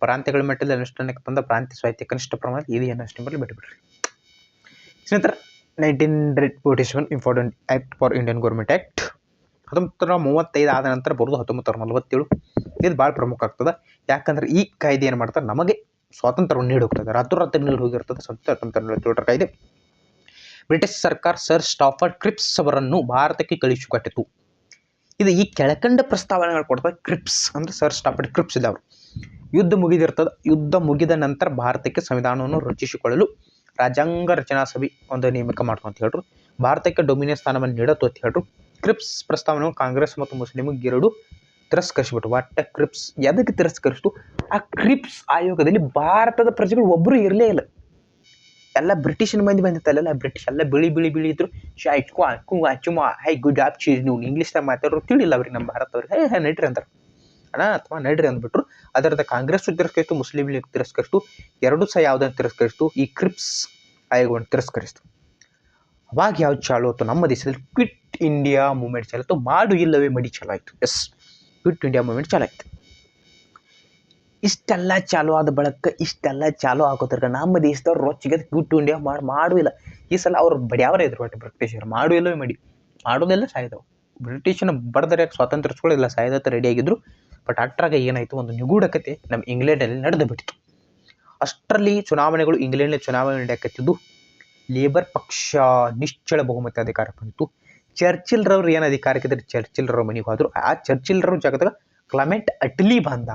ಪ್ರಾಂತ್ಯಗಳ ಮಟ್ಟದಲ್ಲಿ ಅನುಷ್ಠಾನಕ್ಕೆ ತಂದ ಪ್ರಾಂತ್ಯ ಸ್ವಾಯತ್ಯ ಕನಿಷ್ಠ ಪ್ರಮಾಣದ ಇದು ಏನಷ್ಟೇ ಬರಲಿ ಬಿಟ್ಟುಬಿಡ್ರಿ. ಸ್ನೇಹಿತರ 1947 important act for Indian government act 1935 ಆದ ನಂತರ ಬರೋದು 1947. ಇದು ಭಾಳ ಪ್ರಮುಖ ಆಗ್ತದೆ. ಯಾಕಂದ್ರೆ ಈ ಕಾಯ್ದೆ ಏನು ಮಾಡ್ತಾರೆ, ನಮಗೆ ಸ್ವಾತಂತ್ರ್ಯವನ್ನು ನೀಡಿ ಹೋಗ್ತದೆ. ರಾತ್ರಿ ನೀಡಿ ಹೋಗಿರ್ತದೆ. 1947ರ ಕಾಯ್ದೆ ಬ್ರಿಟಿಷ್ ಸರ್ಕಾರ ಸರ್ ಸ್ಟಾಫರ್ಡ್ ಕ್ರಿಪ್ಸ್ ಅವರನ್ನು ಭಾರತಕ್ಕೆ ಕಳುಹಿಸಿಕೊಟ್ಟಿತು. ಇದು ಈ ಕೆಳಕಂಡ ಪ್ರಸ್ತಾವನೆಗಳು ಕೊಡ್ತಾರೆ. ಕ್ರಿಪ್ಸ್ ಅಂದ್ರೆ ಸರ್ ಸ್ಟಾಫರ್ಡ್ ಕ್ರಿಪ್ಸ್ ಇಲ್ಲ ಅವರು. ಯುದ್ಧ ಮುಗಿದಿರ್ತದೆ. ಯುದ್ಧ ಮುಗಿದ ನಂತರ ಭಾರತಕ್ಕೆ ಸಂವಿಧಾನವನ್ನು ರಚಿಸಿಕೊಳ್ಳಲು ರಾಜ್ಯಾಂಗ ರಚನಾ ಸಭೆ ಒಂದು ನೇಮಕ ಮಾಡ್ತು ಅಂತ ಹೇಳ್ರು. ಭಾರತಕ್ಕೆ ಡೊಮಿನಿಯನ್ ಸ್ಥಾನವನ್ನು ನೀಡತ್ತು ಅಂತ ಹೇಳ್ರು. ಕ್ರಿಪ್ಸ್ ಪ್ರಸ್ತಾವನೆಯನ್ನು ಕಾಂಗ್ರೆಸ್ ಮತ್ತು ಮುಸ್ಲಿಮ್ಗೆ ಎರಡು ತಿರಸ್ಕರಿಸಿಬಿಟ್ಟು. ಒಟ್ಟ ಕ್ರಿಪ್ಸ್ ಎದಕ್ಕೆ ತಿರಸ್ಕರಿಸಿತು? ಆ ಕ್ರಿಪ್ಸ್ ಆಯೋಗದಲ್ಲಿ ಭಾರತದ ಪ್ರಜೆಗಳು ಒಬ್ಬರು ಇರಲೇ ಇಲ್ಲ. ಎಲ್ಲ ಬ್ರಿಟಿಷಿನ ಮಂದಿ ಬಂದಿತ್ತಲ್ಲ, ಬ್ರಿಟಿಷ್ ಎಲ್ಲ ಬಿಳಿ ಇದ್ರು. ಹೈ ಗುಡ್ ಆಪ್ ಚೀಸ್ ನೀವು ಇಂಗ್ಲೀಷ್ದಾಗ ಮಾತಾಡೋರು ತಿಳಿಲ್ಲ ಅವ್ರಿಗೆ, ನಮ್ಮ ಭಾರತವ್ರಿಗೆ. ಹೇ ನಡ್ರಿ ಅಂತಾರೆ ಅಥವಾ ನಡ್ರಿ ಅಂದ್ಬಿಟ್ರು. ಅದರದ ಕಾಂಗ್ರೆಸ್ ತಿರಸ್ಕರಿಸಿತು, ಮುಸ್ಲಿಂ ಲೀಗ್ ತಿರಸ್ಕರಿಸಿತು. ಎರಡೂ ಸಹ ಯಾವುದನ್ನು ತಿರಸ್ಕರಿಸಿತು? ಈ ಕ್ರಿಪ್ಸ್ ಆಯೋಗವನ್ನು ತಿರಸ್ಕರಿಸಿತು. ಅವಾಗ ಯಾವ್ದು ಚಾಲು ಆಯಿತು? ನಮ್ಮ ದೇಶದಲ್ಲಿ ಕ್ವಿಟ್ ಇಂಡಿಯಾ ಮೂವ್ಮೆಂಟ್ ಚಾಲಾಯಿತು. ಮಾಡು ಇಲ್ಲವೇ ಮಡಿ ಚಾಲು ಆಯಿತು. ಎಸ್, ಕ್ವಿಟ್ ಇಂಡಿಯಾ ಮೂವ್ಮೆಂಟ್ ಚಾಲು ಆಯಿತು. ಇಷ್ಟೆಲ್ಲ ಚಾಲು ಆದ ಬಳಕ ಇಷ್ಟೆಲ್ಲ ಚಾಲು ಆಗೋದ್ರಾಗ ನಮ್ಮ ದೇಶದವ್ರು ರೊಚ್ಚಿಗೆ ಕ್ವಿಟ್ ಇಂಡಿಯಾ ಮಾಡು ಇಲ್ಲ. ಈ ಸಲ ಅವ್ರು ಬಡಿಯಾವರೇ ಇದ್ರು ಒಟ್ಟು ಬ್ರಿಟಿಷರು. ಮಾಡು ಇಲ್ಲವೇ ಮಡಿ, ಮಾಡೋದೆಲ್ಲ ಸಾಯ್ದವು. ಬ್ರಿಟಿಷನ ಬಡದರೆ ಸ್ವಾತಂತ್ರ್ಯಸ್ಕೊಳ್ಳಿಲ್ಲ, ಸಾಯ್ದತ್ತ ರೆಡಿಯಾಗಿದ್ರು. ಬಟ್ ಅಟ್ರಾಗ ಏನಾಯಿತು, ಒಂದು ನಿಗೂಢ ಕತೆ ನಮ್ಮ ಇಂಗ್ಲೆಂಡಲ್ಲಿ ನಡೆದು ಬಿಟ್ಟಿತು. ಅಷ್ಟರಲ್ಲಿ ಚುನಾವಣೆಗಳು ಇಂಗ್ಲೆಂಡ್ನಲ್ಲಿ ಚುನಾವಣೆ ನಡೆಯಕತ್ತಿದ್ದು. ಲೇಬರ್ ಪಕ್ಷ ನಿಶ್ಚಳ ಬಹುಮತ ಅಧಿಕಾರ ಬಂತು. ಚರ್ಚಿಲ್ರವ್ರು ಏನು ಅಧಿಕಾರಕ್ಕಿದ್ರೆ ಚರ್ಚಿಲ್ರವ್ರ ಮನೆಗೆ ಹೋದ್ರು. ಆ ಚರ್ಚಿಲ್ರವ್ರ ಜಾಗದಾಗ ಕ್ಲಮೆಂಟ್ ಅಟ್ಲಿ ಬಂದ.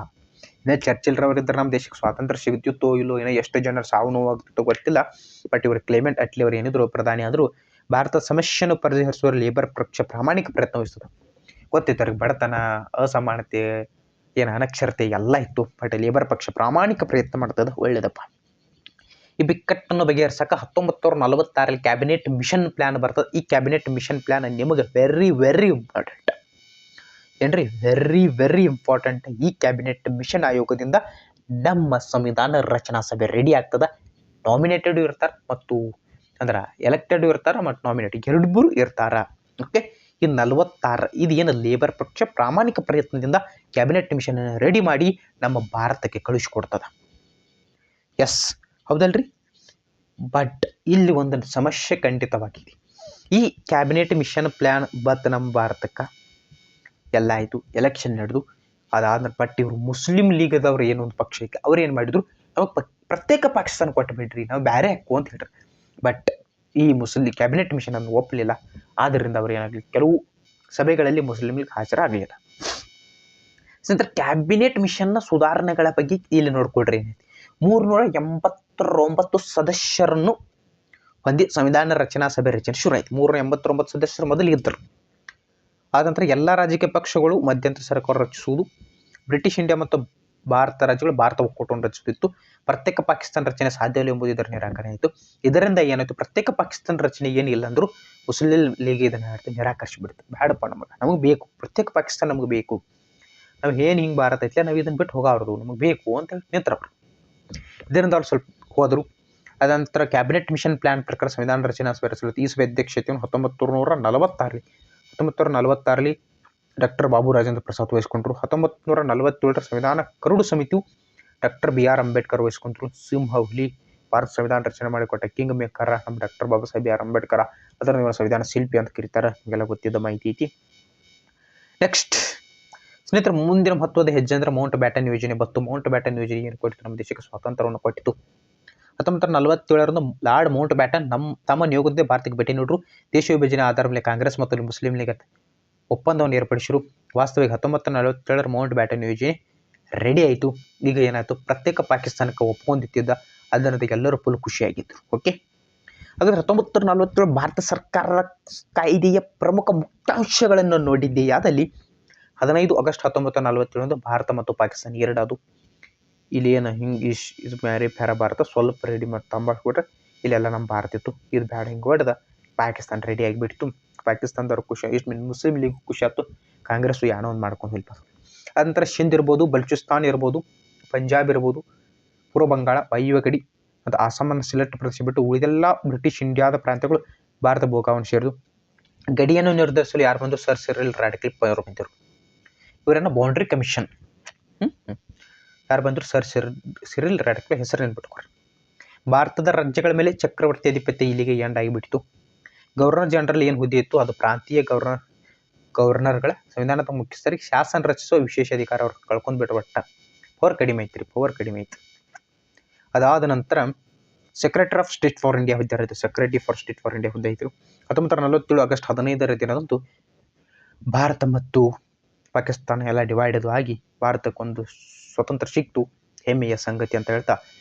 ಇನ್ನು ಚರ್ಚಿಲ್ರವ್ರಿದ್ರೆ ನಮ್ಮ ದೇಶಕ್ಕೆ ಸ್ವಾತಂತ್ರ್ಯ ಸಿಗುತ್ತಿತ್ತೋ ಇಲ್ಲೋ, ಏನೋ ಎಷ್ಟು ಜನರು ಸಾವು ನೋವಾಗ್ತಿತ್ತೋ ಗೊತ್ತಿಲ್ಲ. ಬಟ್ ಇವರು ಕ್ಲೆಮೆಂಟ್ ಅಟ್ಲಿ ಅವರು ಏನಿದ್ರು ಪ್ರಧಾನಿ ಆದರೂ ಭಾರತದ ಸಮಸ್ಯೆಯನ್ನು ಪರಿಹರಿಸುವ ಲೇಬರ್ ಪಕ್ಷ ಪ್ರಾಮಾಣಿಕ ಪ್ರಯತ್ನ ವಹಿಸ್ತದೆ. ಗೊತ್ತಿತ್ತು ಅವ್ರಿಗೆ ಬಡತನ, ಅಸಮಾನತೆ, ಏನು ಅನಕ್ಷರತೆ ಎಲ್ಲ ಇತ್ತು. ಬಟ್ ಲೇಬರ್ ಪಕ್ಷ ಪ್ರಾಮಾಣಿಕ ಪ್ರಯತ್ನ ಮಾಡ್ತದೆ. ಒಳ್ಳೇದಪ್ಪ. ಈ ಬಿಕ್ಕಟ್ಟನ್ನು ಬಗೆಹರಿಸಕ್ಕೆ 1946ರಲ್ಲಿ ಕ್ಯಾಬಿನೆಟ್ ಮಿಷನ್ ಪ್ಲ್ಯಾನ್ ಬರ್ತದೆ. ಈ ಕ್ಯಾಬಿನೆಟ್ ಮಿಷನ್ ಪ್ಲ್ಯಾನ್ ನಿಮಗೆ ವೆರಿ ಇಂಪಾರ್ಟೆಂಟ್ ಏನ್ರಿ, ವೆರಿ ಇಂಪಾರ್ಟೆಂಟ್. ಈ ಕ್ಯಾಬಿನೆಟ್ ಮಿಷನ್ ಆಯೋಗದಿಂದ ನಮ್ಮ ಸಂವಿಧಾನ ರಚನಾ ಸಭೆ ರೆಡಿ ಆಗ್ತದೆ. ನಾಮಿನೇಟೆಡ್ ಇರ್ತಾರೆ ಮತ್ತು ಅಂದ್ರೆ ಎಲೆಕ್ಟೆಡ್ ಇರ್ತಾರೆ ಮತ್ತು ನಾಮಿನೇಟೆಡ್ ಎರಡೂ ಇರ್ತಾರೆ. ಓಕೆ, ಈ 46 ಇದು ಏನು ಲೇಬರ್ ಪಕ್ಷ ಪ್ರಾಮಾಣಿಕ ಪ್ರಯತ್ನದಿಂದ ಕ್ಯಾಬಿನೆಟ್ ಮಿಷನ್ ರೆಡಿ ಮಾಡಿ ನಮ್ಮ ಭಾರತಕ್ಕೆ ಕಳಿಸಿಕೊಡ್ತದೆ. ಎಸ್, ಹೌದಲ್ರಿ. ಬಟ್ ಇಲ್ಲಿ ಒಂದು ಸಮಸ್ಯೆ ಖಂಡಿತವಾಗಿದೆ. ಈ ಕ್ಯಾಬಿನೆಟ್ ಮಿಷನ್ ಪ್ಲ್ಯಾನ್ ನಮ್ಮ ಭಾರತಕ್ಕೆ ಎಲ್ಲ ಆಯಿತು, ಎಲೆಕ್ಷನ್ ನಡೆದು ಅದಾದ. ಬಟ್ ಇವರು ಮುಸ್ಲಿಂ ಲೀಗದವ್ರು ಏನೋ ಒಂದು ಪಕ್ಷ ಐತೆ, ಅವ್ರು ಏನು ಮಾಡಿದ್ರು, ನಮಗೆ ಪ್ರತ್ಯೇಕ ಪಾಕಿಸ್ತಾನ ಕೊಟ್ಟು ಬಿಡ್ರಿ, ನಾವು ಬೇರೆ ಹಾಕು ಅಂತ ಹೇಳ್ರಿ. ಬಟ್ ಈ ಕ್ಯಾಬಿನೆಟ್ ಮಿಷನ್ ಅನ್ನು ಒಪ್ಪಲಿಲ್ಲ. ಆದ್ದರಿಂದ ಅವ್ರು ಏನಾಗಲಿ, ಕೆಲವು ಸಭೆಗಳಲ್ಲಿ ಮುಸ್ಲಿಂ ಲೀಗ್ ಹಾಜರಾಗಲಿಲ್ಲ. ಸ್ನೇಹಿತರೆ, ಕ್ಯಾಬಿನೆಟ್ ಮಿಷನ್ನ ಸುಧಾರಣೆಗಳ ಬಗ್ಗೆ ಇಲ್ಲಿ ನೋಡ್ಕೊಳ್ರಿ. 389 ಸದಸ್ಯರನ್ನು ಹೊಂದಿ ಸಂವಿಧಾನ ರಚನಾ ಸಭೆ ರಚನೆ ಶುರು ಆಯಿತು. 389 ಸದಸ್ಯರು ಮೊದಲು ಇದ್ದರು. ಆದ ನಂತರ ಎಲ್ಲ ರಾಜಕೀಯ ಪಕ್ಷಗಳು ಮಧ್ಯಂತರ ಸರ್ಕಾರ ರಚಿಸುವುದು. ಬ್ರಿಟಿಷ್ ಇಂಡಿಯಾ ಮತ್ತು ಭಾರತ ರಾಜ್ಯಗಳು ಭಾರತ ಒಕ್ಕೂಟವನ್ನು ರಚಿಸುತ್ತಿತ್ತು. ಪ್ರತ್ಯೇಕ ಪಾಕಿಸ್ತಾನ ರಚನೆ ಸಾಧ್ಯವಿಲ್ಲ ಎಂಬುದು ಇದರ ನಿರಾಕರಣೆ ಆಯಿತು. ಇದರಿಂದ ಏನಾಯಿತು, ಪ್ರತ್ಯೇಕ ಪಾಕಿಸ್ತಾನ ರಚನೆ ಏನಿಲ್ಲ ಅಂದರೂ ಮುಸ್ಲಿಂ ಲೀಗ್ ಇದನ್ನು ನಿರಾಕರಿಸಿಬಿಡ್ತು. ಬೇಡಪ್ಪ, ನಮಗೆ ಬೇಕು ಪ್ರತ್ಯೇಕ ಪಾಕಿಸ್ತಾನ, ನಮಗೆ ಬೇಕು, ನಾವು ಏನು ಹಿಂಗೆ ಭಾರತ ಐತಿಲ್ಲ, ನಾವು ಇದನ್ನು ಬಿಟ್ಟು ಹೋಗೋದು, ನಮಗೆ ಬೇಕು ಅಂತ ಹೇಳಿ ನಿಂತರವರು. ಇದರಿಂದ ಅವ್ರು ಸ್ವಲ್ಪ ಹೋದರು. ಅದಂತರ ಕ್ಯಾಬಿನೆಟ್ ಮಿಷನ್ ಪ್ಲ್ಯಾನ್ ಪ್ರಕಾರ ಸಂವಿಧಾನ ರಚನಾ ಸಭೆ ರಚಿಸಲಾಯಿತು. ಈ ಸಭೆ ಅಧ್ಯಕ್ಷತೆಯನ್ನು 1946ರಲ್ಲಿ ಡಾಕ್ಟರ್ ಬಾಬು ರಾಜೇಂದ್ರ ಪ್ರಸಾದ್ ವಹಿಸಿಕೊಂಡರು. 1947ರ ಸಂವಿಧಾನ ಕರಡು ಸಮಿತಿಯು ಡಾಕ್ಟರ್ ಬಿ ಆರ್ ಅಂಬೇಡ್ಕರ್ ವಹಿಸ್ಕೊಂಡ್ರು. ಸಿಂಹ ಹುಲಿ, ಭಾರತ ಸಂವಿಧಾನ ರಚನೆ ಮಾಡಿಕೊಟ್ಟ ಕಿಂಗ್ ಮೇಕರ್ ನಮ್ಮ doctor Baba Saheb B R Ambedkar. ಅದರ ಸಂವಿಧಾನ ಶಿಲ್ಪಿ ಅಂತ ಕರೀತಾರೆ. ನಿಮಗೆಲ್ಲ ಗೊತ್ತಿದ್ದ ಮಾಹಿತಿ ಐತಿ. ನೆಕ್ಸ್ಟ್ ಸ್ನೇಹಿತರೆ, ಮುಂದಿನ ಮಹತ್ವದ ಹೆಜ್ಜೆ ಅಂದ್ರೆ ಮೌಂಟ್ ಬ್ಯಾಟನ್ ಯೋಜನೆ. ಮೌಂಟ್ ಬ್ಯಾಟನ್ ಯೋಜನೆ ಏನು ಕೊಟ್ಟಿತ್ತು? ನಮ್ಮ ದೇಶಕ್ಕೆ ಸ್ವಾತಂತ್ರ್ಯವನ್ನು ಕೊಟ್ಟಿತ್ತು. 1947 ಲಾರ್ಡ್ ಮೌಂಟ್ ಬ್ಯಾಟನ್ ತಮ್ಮ ನಿಯೋಗದ ಭಾರತಕ್ಕೆ ಭೇಟಿ ನೀಡಿದ್ರು. ದೇಶ ವಿಭಜನೆ ಆಧಾರದ ಮೇಲೆ ಕಾಂಗ್ರೆಸ್ ಮತ್ತು ಮುಸ್ಲಿಂ ಲೀಗ್ ಒಪ್ಪಂದವನ್ನು ಏರ್ಪಡಿಸಿರು. ವಾಸ್ತವಿಕ 1947 ಮೌಂಟ್ ಬ್ಯಾಟನ್ ಯೋಜನೆ ರೆಡಿ ಆಯಿತು. ಈಗ ಏನಾಯ್ತು? ಪ್ರತ್ಯೇಕ ಪಾಕಿಸ್ತಾನಕ್ಕೆ ಒಪ್ಕೊಂಡಿದ್ದ. ಅದರಿಂದ ಎಲ್ಲರೂ ಫುಲ್ ಖುಷಿಯಾಗಿದ್ರು. ಓಕೆ, ಹಾಗಾದ್ರೆ 1947 ಭಾರತ ಸರ್ಕಾರದ ಕಾಯ್ದೆಯ ಪ್ರಮುಖ ಮುಖ್ಯಾಂಶಗಳನ್ನು ನೋಡಿದ್ದೆಯಾದಲ್ಲಿ 15 ಆಗಸ್ಟ್ 1947 ಭಾರತ ಮತ್ತು ಪಾಕಿಸ್ತಾನ ಎರಡಾದು. ಇಲ್ಲಿ ಏನು ಇಂಗ್ಲೀಷ್ ಇದು ಬೇರೆ ಬೇರೆ ಭಾರತ ಸ್ವಲ್ಪ ರೆಡಿ ಮಾಡಿ ತಂಬಾಕ್ಬಿಟ್ರೆ ಇಲ್ಲೆಲ್ಲ ನಮ್ಮ ಭಾರತ ಇತ್ತು. ಇದು ಬೇಡ ಹಿಂಗೆ ಹೊಡೆದ ಪಾಕಿಸ್ತಾನ ರೆಡಿ ಆಗಿಬಿಡ್ತು. ಪಾಕಿಸ್ತಾನದವ್ರು ಖುಷಿ, ಇಷ್ಟು ಮುಸ್ಲಿಂ ಲೀಗ್ ಖುಷಿ ಆಯ್ತು. ಕಾಂಗ್ರೆಸ್ಸು ಏನೋ ಒಂದು ಮಾಡ್ಕೊಂಡು ಹೋಗ್ಬೋದು. ಅದಂತರ ಸಿಂಧ್ ಇರ್ಬೋದು, ಬಲೂಚಿಸ್ತಾನ್ ಇರ್ಬೋದು, ಪಂಜಾಬ್ ಇರ್ಬೋದು, ಪೂರ್ವ ಬಂಗಾಳ, ವಾಯುವ್ಯ ಗಡಿ ಮತ್ತು ಅಸ್ಸಾಮನ್ನು ಸಿಲೆಕ್ಟ್ ಪ್ರದೇಶ ಬಿಟ್ಟು ಉಳಿದೆಲ್ಲ ಬ್ರಿಟಿಷ್ ಇಂಡಿಯಾದ ಪ್ರಾಂತ್ಯಗಳು ಭಾರತ ಭೂಭಾಗವನ್ನು ಸೇರಿದು. ಗಡಿಯನ್ನು ನಿರ್ಧರಿಸಲು ಯಾರು ಬಂದರು? ಸರ್ ಸಿರಿಲ್ ರಾಡ್ಕ್ಲಿಫ್ ಅವರು ಬಂದರು. ಇವರನ್ನು ಬೌಂಡ್ರಿ ಕಮಿಷನ್ ಯಾರು ಬಂದರು? Sir Cyril Radcliffe. ಹೆಸರು ನೆನ್ಬಿಟ್ಕೊಡ್ರಿ. ಭಾರತದ ರಾಜ್ಯಗಳ ಮೇಲೆ ಚಕ್ರವರ್ತಿ ಅಧಿಪತ್ಯ ಇಲ್ಲಿಗೆ ಎಂಡ್ ಆಗಿಬಿಟ್ಟಿತು. ಗವರ್ನರ್ ಜನರಲ್ ಏನು ಹುದ್ದೆ ಇತ್ತು ಅದು ಪ್ರಾಂತೀಯ ಗವರ್ನರ್ಗಳ ಸಂವಿಧಾನದ ಮುಖ್ಯಸ್ಥರಿಗೆ ಶಾಸನ ರಚಿಸುವ ವಿಶೇಷ ಅಧಿಕಾರ ಅವ್ರು ಕಳ್ಕೊಂಡ್ಬಿಟ್ರು. ಒಟ್ಟ ಪವರ್ ಕಡಿಮೆ ಐತಿ. ಅದಾದ ನಂತರ secretary of state for India ಹುದ್ದೆ ಇತ್ತು. Secretary for state for India ಹುದ್ದೆ ಇತ್ತು. 1947 ಆಗಸ್ಟ್ 15 ದಿನದಂದು ಭಾರತ ಮತ್ತು ಪಾಕಿಸ್ತಾನ ಎಲ್ಲ ಡಿವೈಡ್ ಆಗಿ ಭಾರತಕ್ಕೊಂದು ಸ್ವತಂತ್ರ ಸಿಕ್ತು. ಹೆಮ್ಮೆಯ ಸಂಗತಿ ಅಂತ ಹೇಳ್ತಾ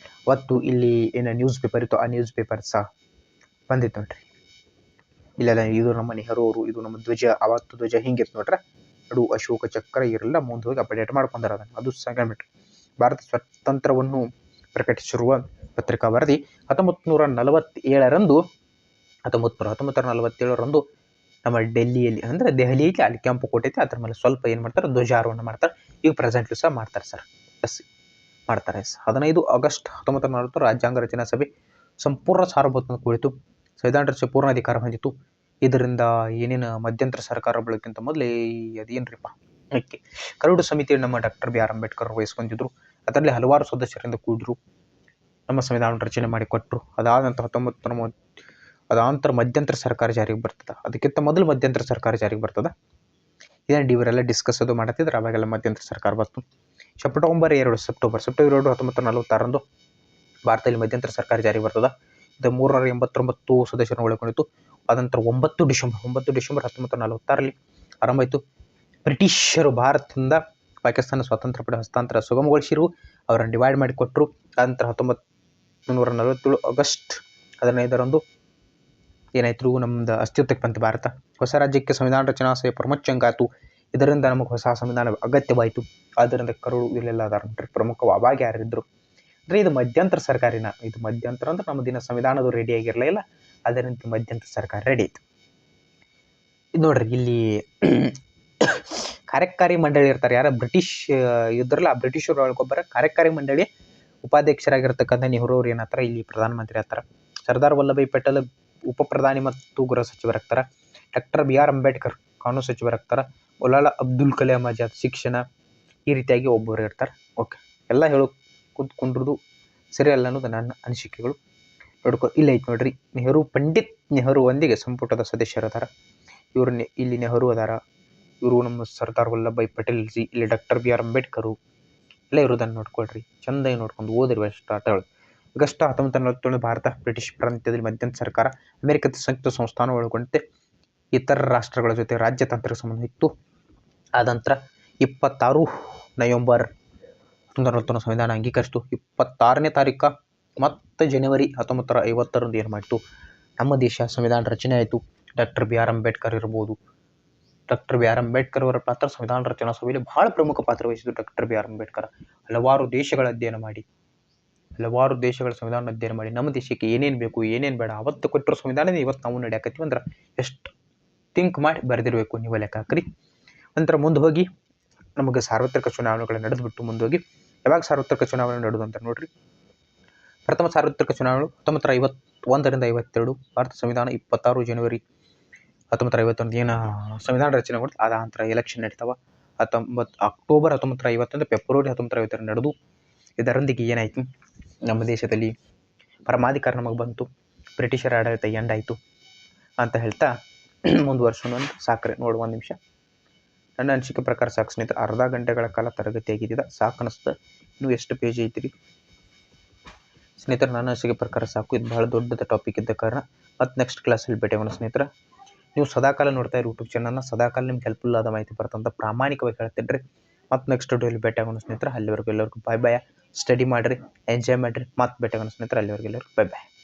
ಅವತ್ತು ಇಲ್ಲಿ ಏನೋ ನ್ಯೂಸ್ ಪೇಪರ್ ಇತ್ತು, ಆ ನ್ಯೂಸ್ ಪೇಪರ್ ಸಹ ಬಂದಿತ್ತು ನೋಡ್ರಿ. ಇಲ್ಲೆಲ್ಲ ಇದು ನಮ್ಮ ನೆಹರು ಅವರು, ಇದು ನಮ್ಮ ಧ್ವಜ. ಅವತ್ತು ಧ್ವಜ ಹಿಂಗಿತ್ತು ನೋಡ್ರೆ, ನಡು ಅಶೋಕ ಚಕ್ರ ಇರಲ್ಲ, ಮುಂದೆ ಹೋಗಿ ಅಪ್ಡೇಟ್ ಮಾಡ್ಕೊಂಡಾರ ಅದನ್ನು. ಅದು ಸೆಕೆಂಡ್ ಬಿಟ್ರಿ. ಭಾರತ ಸ್ವಾತಂತ್ರ್ಯವನ್ನು ಪ್ರಕಟಿಸಿರುವ ಪತ್ರಿಕಾ ವರದಿ 1947 ನಮ್ಮ ಡೆಲ್ಲಿಯಲ್ಲಿ ಅಂದರೆ ದೆಹಲಿಯಲ್ಲಿ ಅಲ್ಲಿ ಕೆಂಪು ಕೋಟೆ ಐತೆ, ಅದ್ರ ಮೇಲೆ ಸ್ವಲ್ಪ ಏನು ಮಾಡ್ತಾರೆ? ಧ್ವಜಾರೋಹಣ ಮಾಡ್ತಾರೆ. ಈಗ ಪ್ರೆಸೆಂಟ್ಲಿ ಸಹ ಮಾಡ್ತಾರೆ ಸರ್. ಮಾಡ್ತಾರೆ. 15 ಆಗಸ್ಟ್ 1940 ರಾಜ್ಯಾಂಗ ರಚನಾ ಸಭೆ ಸಂಪೂರ್ಣ ಸಾರ್ವಭೌಮ ಕುಳಿತು ಸಂವಿಧಾನ ರಚಿಸುವ ಪೂರ್ಣ ಅಧಿಕಾರ ಹೊಂದಿತ್ತು. ಇದರಿಂದ ಏನೇನು ಮಧ್ಯಂತರ ಸರ್ಕಾರ ಬೀಳೋಕ್ಕಿಂತ ಮೊದಲೇ ಅದೇನ್ರಿಪ್ಪ ಕರಡು ಸಮಿತಿ ನಮ್ಮ ಡಾಕ್ಟರ್ ಬಿ ಆರ್ ಅಂಬೇಡ್ಕರ್ ವಹಿಸ್ಕೊಂಡಿದ್ರು. ಅದರಲ್ಲಿ ಹಲವಾರು ಸದಸ್ಯರಿಂದ ಕೂಡಿದ್ರು. ನಮ್ಮ ಸಂವಿಧಾನ ರಚನೆ ಮಾಡಿಕೊಟ್ರು. ಅದಾದ ನಂತರ 1930 ಮಧ್ಯಂತರ ಸರ್ಕಾರ ಜಾರಿಗೆ ಬರ್ತದೆ. ಅದಕ್ಕಿಂತ ಮೊದಲು ಮಧ್ಯಂತರ ಸರ್ಕಾರ ಜಾರಿಗೆ ಬರ್ತದೆ. ಇದೇನು ಇವರೆಲ್ಲ ಡಿಸ್ಕಸ್ ಅದು ಮಾಡ್ತಿದ್ರೆ ಅವಾಗೆಲ್ಲ ಮಧ್ಯಂತರ ಸರ್ಕಾರ ಬಂತು. ಸೆಪ್ಟೆಂಬರ್ 2, 1946 ಭಾರತದಲ್ಲಿ ಮಧ್ಯಂತರ ಸರ್ಕಾರ ಜಾರಿಗೆ ಬರ್ತದೆ. ಇದು 389 ಸದಸ್ಯರನ್ನು ಒಳಗೊಂಡಿತ್ತು. ಅದಂತರ 9 ಡಿಸೆಂಬರ್ 1946 ಆರಂಭ ಆಯಿತು. ಬ್ರಿಟಿಷರು ಭಾರತದಿಂದ ಪಾಕಿಸ್ತಾನ ಸ್ವಾತಂತ್ರ್ಯ ಪಡೆ ಹಸ್ತಾಂತರ ಸುಗಮಗೊಳಿಸಿರು. ಅವರನ್ನು ಡಿವೈಡ್ ಮಾಡಿಕೊಟ್ರು. ಅನಂತರ 1947 ಆಗಸ್ಟ್ 15 ಏನಾಯ್ತು? ನಮ್ದು ಅಸ್ತಿತ್ವಕ್ಕೆ ಬಂತು ಭಾರತ. ಹೊಸ ರಾಜ್ಯಕ್ಕೆ ಸಂವಿಧಾನ ರಚನಾ ಸಭೆ ಪ್ರಮುಖಂಗಾತು. ಇದರಿಂದ ನಮಗೆ ಹೊಸ ಸಂವಿಧಾನ ಅಗತ್ಯವಾಯಿತು. ಆದ್ದರಿಂದ ಕರಡು ಇಲ್ಲೆಲ್ಲ ಅದಾರ ಪ್ರಮುಖ ಅವಾಗ ಯಾರಿದ್ರು ಅಂದರೆ ಇದು ಮಧ್ಯಂತರ ಸರ್ಕಾರಿನ. ಇದು ಮಧ್ಯಂತರ ಅಂದ್ರೆ ನಮ್ಮ ದಿನ ಸಂವಿಧಾನದ ರೆಡಿ ಆಗಿರಲಿಲ್ಲ. ಅದರಿಂದ ಮಧ್ಯಂತರ ಸರ್ಕಾರ ರೆಡಿ ಆಯಿತು. ಇದು ನೋಡ್ರಿ, ಇಲ್ಲಿ ಕಾರ್ಯಕಾರಿ ಮಂಡಳಿ ಇರ್ತಾರೆ. ಯಾರ ಬ್ರಿಟಿಷ್ ಇದ್ರಲ್ಲ, ಆ ಬ್ರಿಟಿಷರು ಒಳಗೊಬ್ಬರ ಕಾರ್ಯಕಾರಿ ಮಂಡಳಿ ಉಪಾಧ್ಯಕ್ಷರಾಗಿರ್ತಕ್ಕಂಥ ನೆಹರು ಅವ್ರು ಏನಾಗ್ತಾರೆ? ಇಲ್ಲಿ ಪ್ರಧಾನಮಂತ್ರಿ ಆಗ್ತಾರೆ. ಸರ್ದಾರ್ ವಲ್ಲಭಾಯ್ ಪಟೇಲ್ ಉಪ ಪ್ರಧಾನಿ ಮತ್ತು ಗೃಹ ಸಚಿವರಾಗ್ತಾರೆ. ಡಾಕ್ಟರ್ ಬಿ ಆರ್ ಅಂಬೇಡ್ಕರ್ ಕಾನೂನು ಸಚಿವರಾಗ್ತಾರೆ. ಮೌಲಾನಾ ಅಬ್ದುಲ್ ಕಲಾಂ ಆಜಾದ್ ಶಿಕ್ಷಣ. ಈ ರೀತಿಯಾಗಿ ಒಬ್ಬರು ಇರ್ತಾರೆ. ಓಕೆ, ಎಲ್ಲ ಕೂತ್ಕೊಂಡಿರೋದು ಸರಿ ಅಲ್ಲ ಅನ್ನೋದು ನನ್ನ ಅನಿಸಿಕೆಗಳು. ಇಲ್ಲ ಐತೆ ನೋಡ್ರಿ, ಪಂಡಿತ್ ನೆಹರು ಒಂದಿಗೆ ಸಂಪುಟದ ಸದಸ್ಯರದಾರ. ಇವರು ಇಲ್ಲಿ ನೆಹರು ಅದಾರ. ಇವರು ನಮ್ಮ ಸರ್ದಾರ್ ವಲ್ಲಭಾಯ್ ಪಟೇಲ್ ಜಿ, ಇಲ್ಲಿ ಡಾಕ್ಟರ್ ಬಿ ಆರ್ ಅಂಬೇಡ್ಕರು ಎಲ್ಲ ಇರೋದನ್ನು ನೋಡ್ಕೊಳ್ರಿ. ಚೆಂದಾಗಿ ನೋಡ್ಕೊಂಡು ಓದಿರಿ. ಆಗಸ್ಟ್ 1947 ಭಾರತ ಬ್ರಿಟಿಷ್ ಪ್ರಾಂತ್ಯದಲ್ಲಿ ಮಧ್ಯಂತರ ಸರ್ಕಾರ ಅಮೆರಿಕದ ಸಂಯುಕ್ತ ಸಂಸ್ಥಾನ ಒಳಗೊಂಡಂತೆ ಇತರ ರಾಷ್ಟ್ರಗಳ ಜೊತೆ ರಾಜ್ಯತಾಂತ್ರಿಕ ಸಂಬಂಧ ಇತ್ತು. ಆನಂತರ 26 ನವೆಂಬರ್ 1940 ಸಂವಿಧಾನ ಅಂಗೀಕರಿಸಿತು. 26ನೇ ತಾರೀಕು ಮತ್ತು ಜನವರಿ 1950 ಏನು ಮಾಡಿತು? ನಮ್ಮ ದೇಶ ಸಂವಿಧಾನ ರಚನೆ ಆಯಿತು. ಡಾಕ್ಟರ್ ಬಿ ಆರ್ ಅಂಬೇಡ್ಕರ್ ಇರ್ಬೋದು. ಡಾಕ್ಟರ್ ಬಿ ಆರ್ ಅಂಬೇಡ್ಕರ್ ಅವರ ಪಾತ್ರ ಸಂವಿಧಾನ ರಚನಾ ಸಭೆಯಲ್ಲಿ ಬಹಳ ಪ್ರಮುಖ ಪಾತ್ರ ವಹಿಸಿದ್ದು ಡಾಕ್ಟರ್ ಬಿ ಆರ್ ಅಂಬೇಡ್ಕರ್. ಹಲವಾರು ದೇಶಗಳ ಸಂವಿಧಾನ ಅಧ್ಯಯನ ಮಾಡಿ ನಮ್ಮ ದೇಶಕ್ಕೆ ಏನೇನು ಬೇಕು ಏನೇನು ಬೇಡ ಅವತ್ತು ಕೊಟ್ಟಿರೋ ಸಂವಿಧಾನ ಇವತ್ತು ನಾವು ನಡೆಯಕತ್ತೀವಿ ಅಂದ್ರೆ ಎಷ್ಟು ಥಿಂಕ್ ಮಾಡಿ ಬರೆದಿರಬೇಕು ನೀವು ಲೆಕ್ಕ ಹಾಕ್ರಿ. ನಂತರ ಮುಂದೆ ಹೋಗಿ ನಮಗೆ ಸಾರ್ವತ್ರಿಕ ಚುನಾವಣೆಗಳು ನಡೆದುಬಿಟ್ಟು ಮುಂದೆ ಹೋಗಿ ಯಾವಾಗ ಸಾರ್ವತ್ರಿಕ ಚುನಾವಣೆ ನಡೆದು ಅಂತ ನೋಡ್ರಿ. ಪ್ರಥಮ ಸಾರ್ವತ್ರಿಕ ಚುನಾವಣೆ 1951 ರಿಂದ 52. ಭಾರತ ಸಂವಿಧಾನ 26 ಜನವರಿ 1951 ಏನು ಸಂವಿಧಾನ ರಚನೆ ಮಾಡ್ತು. ಅದ ನಂತರ ಎಲೆಕ್ಷನ್ ನಡೀತಾವ. ಅಕ್ಟೋಬರ್ 1951 ಫೆಬ್ರವರಿ 1952 ನಡೆದು ಇದರೊಂದಿಗೆ ಏನಾಯಿತು, ನಮ್ಮ ದೇಶದಲ್ಲಿ ಪರಮಾಧಿಕಾರ ನಮಗೆ ಬಂತು, ಬ್ರಿಟಿಷರ ಆಡಳಿತ ಎಂಡಾಯಿತು ಅಂತ ಹೇಳ್ತಾ ಮುಂದುವರ್ಸೋಣ. ಸಾಕ್ರೆ ನೋಡು, ಒಂದು ನಿಮಿಷ. ನನ್ನ ಅನಿಸಿಕೆ ಪ್ರಕಾರ ಸಾಕು ಸ್ನೇಹಿತರೆ. ಅರ್ಧ ಗಂಟೆಗಳ ಕಾಲ ತರಗತಿ ಆಗಿದ್ದ ಸಾಕು ಅನಿಸ್ತು. ಇನ್ನೂ ಎಷ್ಟು ಪೇಜ್ ಐತ್ರಿ ಸ್ನೇಹಿತರೆ? ನನ್ನ ಅನಿಸಿಕೆ ಪ್ರಕಾರ ಸಾಕು. ಇದು ಬಹಳ ದೊಡ್ಡದ ಟಾಪಿಕ್ ಇದ್ದ ಕಾರಣ ಮತ್ತು ನೆಕ್ಸ್ಟ್ ಕ್ಲಾಸಲ್ಲಿ ಭೇಟಿ ಆಗೋಣ ಸ್ನೇಹಿತರೆ. ನೀವು ಸದಾಕಾಲ ನೋಡ್ತಾ ಇರಿ ಯೂಟ್ಯೂಬ್ ಚಾನಲ್ನ. ಸದಾಕಾಲ ನಿಮ್ಗೆ ಹೆಲ್ಪ್ಫುಲ್ ಆದ ಮಾಹಿತಿ ಬರ್ತಂತ ಪ್ರಾಮಾಣಿಕವಾಗಿ ಹೇಳ್ತಿದ್ರಿ. ಮತ್ತು ನೆಕ್ಸ್ಟ್ ವಿಡಿಯೋಲಿ ಭೇಟಿ ಆಗೋಣ ಸ್ನೇಹಿತರೆ. ಅಲ್ಲಿವರೆಗೂ ಎಲ್ಲರಿಗೂ ಬಾಯ್ ಬಾಯ್. ಸ್ಟಡಿ ಮಾಡಿರಿ, ಎಂಜಾಯ್ ಮಾಡಿರಿ. ಮತ್ತೆ ಭೇಟಿ ಆಗೋಣ ಸ್ನೇಹಿತರೆ. ಅಲ್ಲಿವರೆಗೂ ಎಲ್ಲರಿಗೂ ಬಾಯ್ ಬಾಯ್.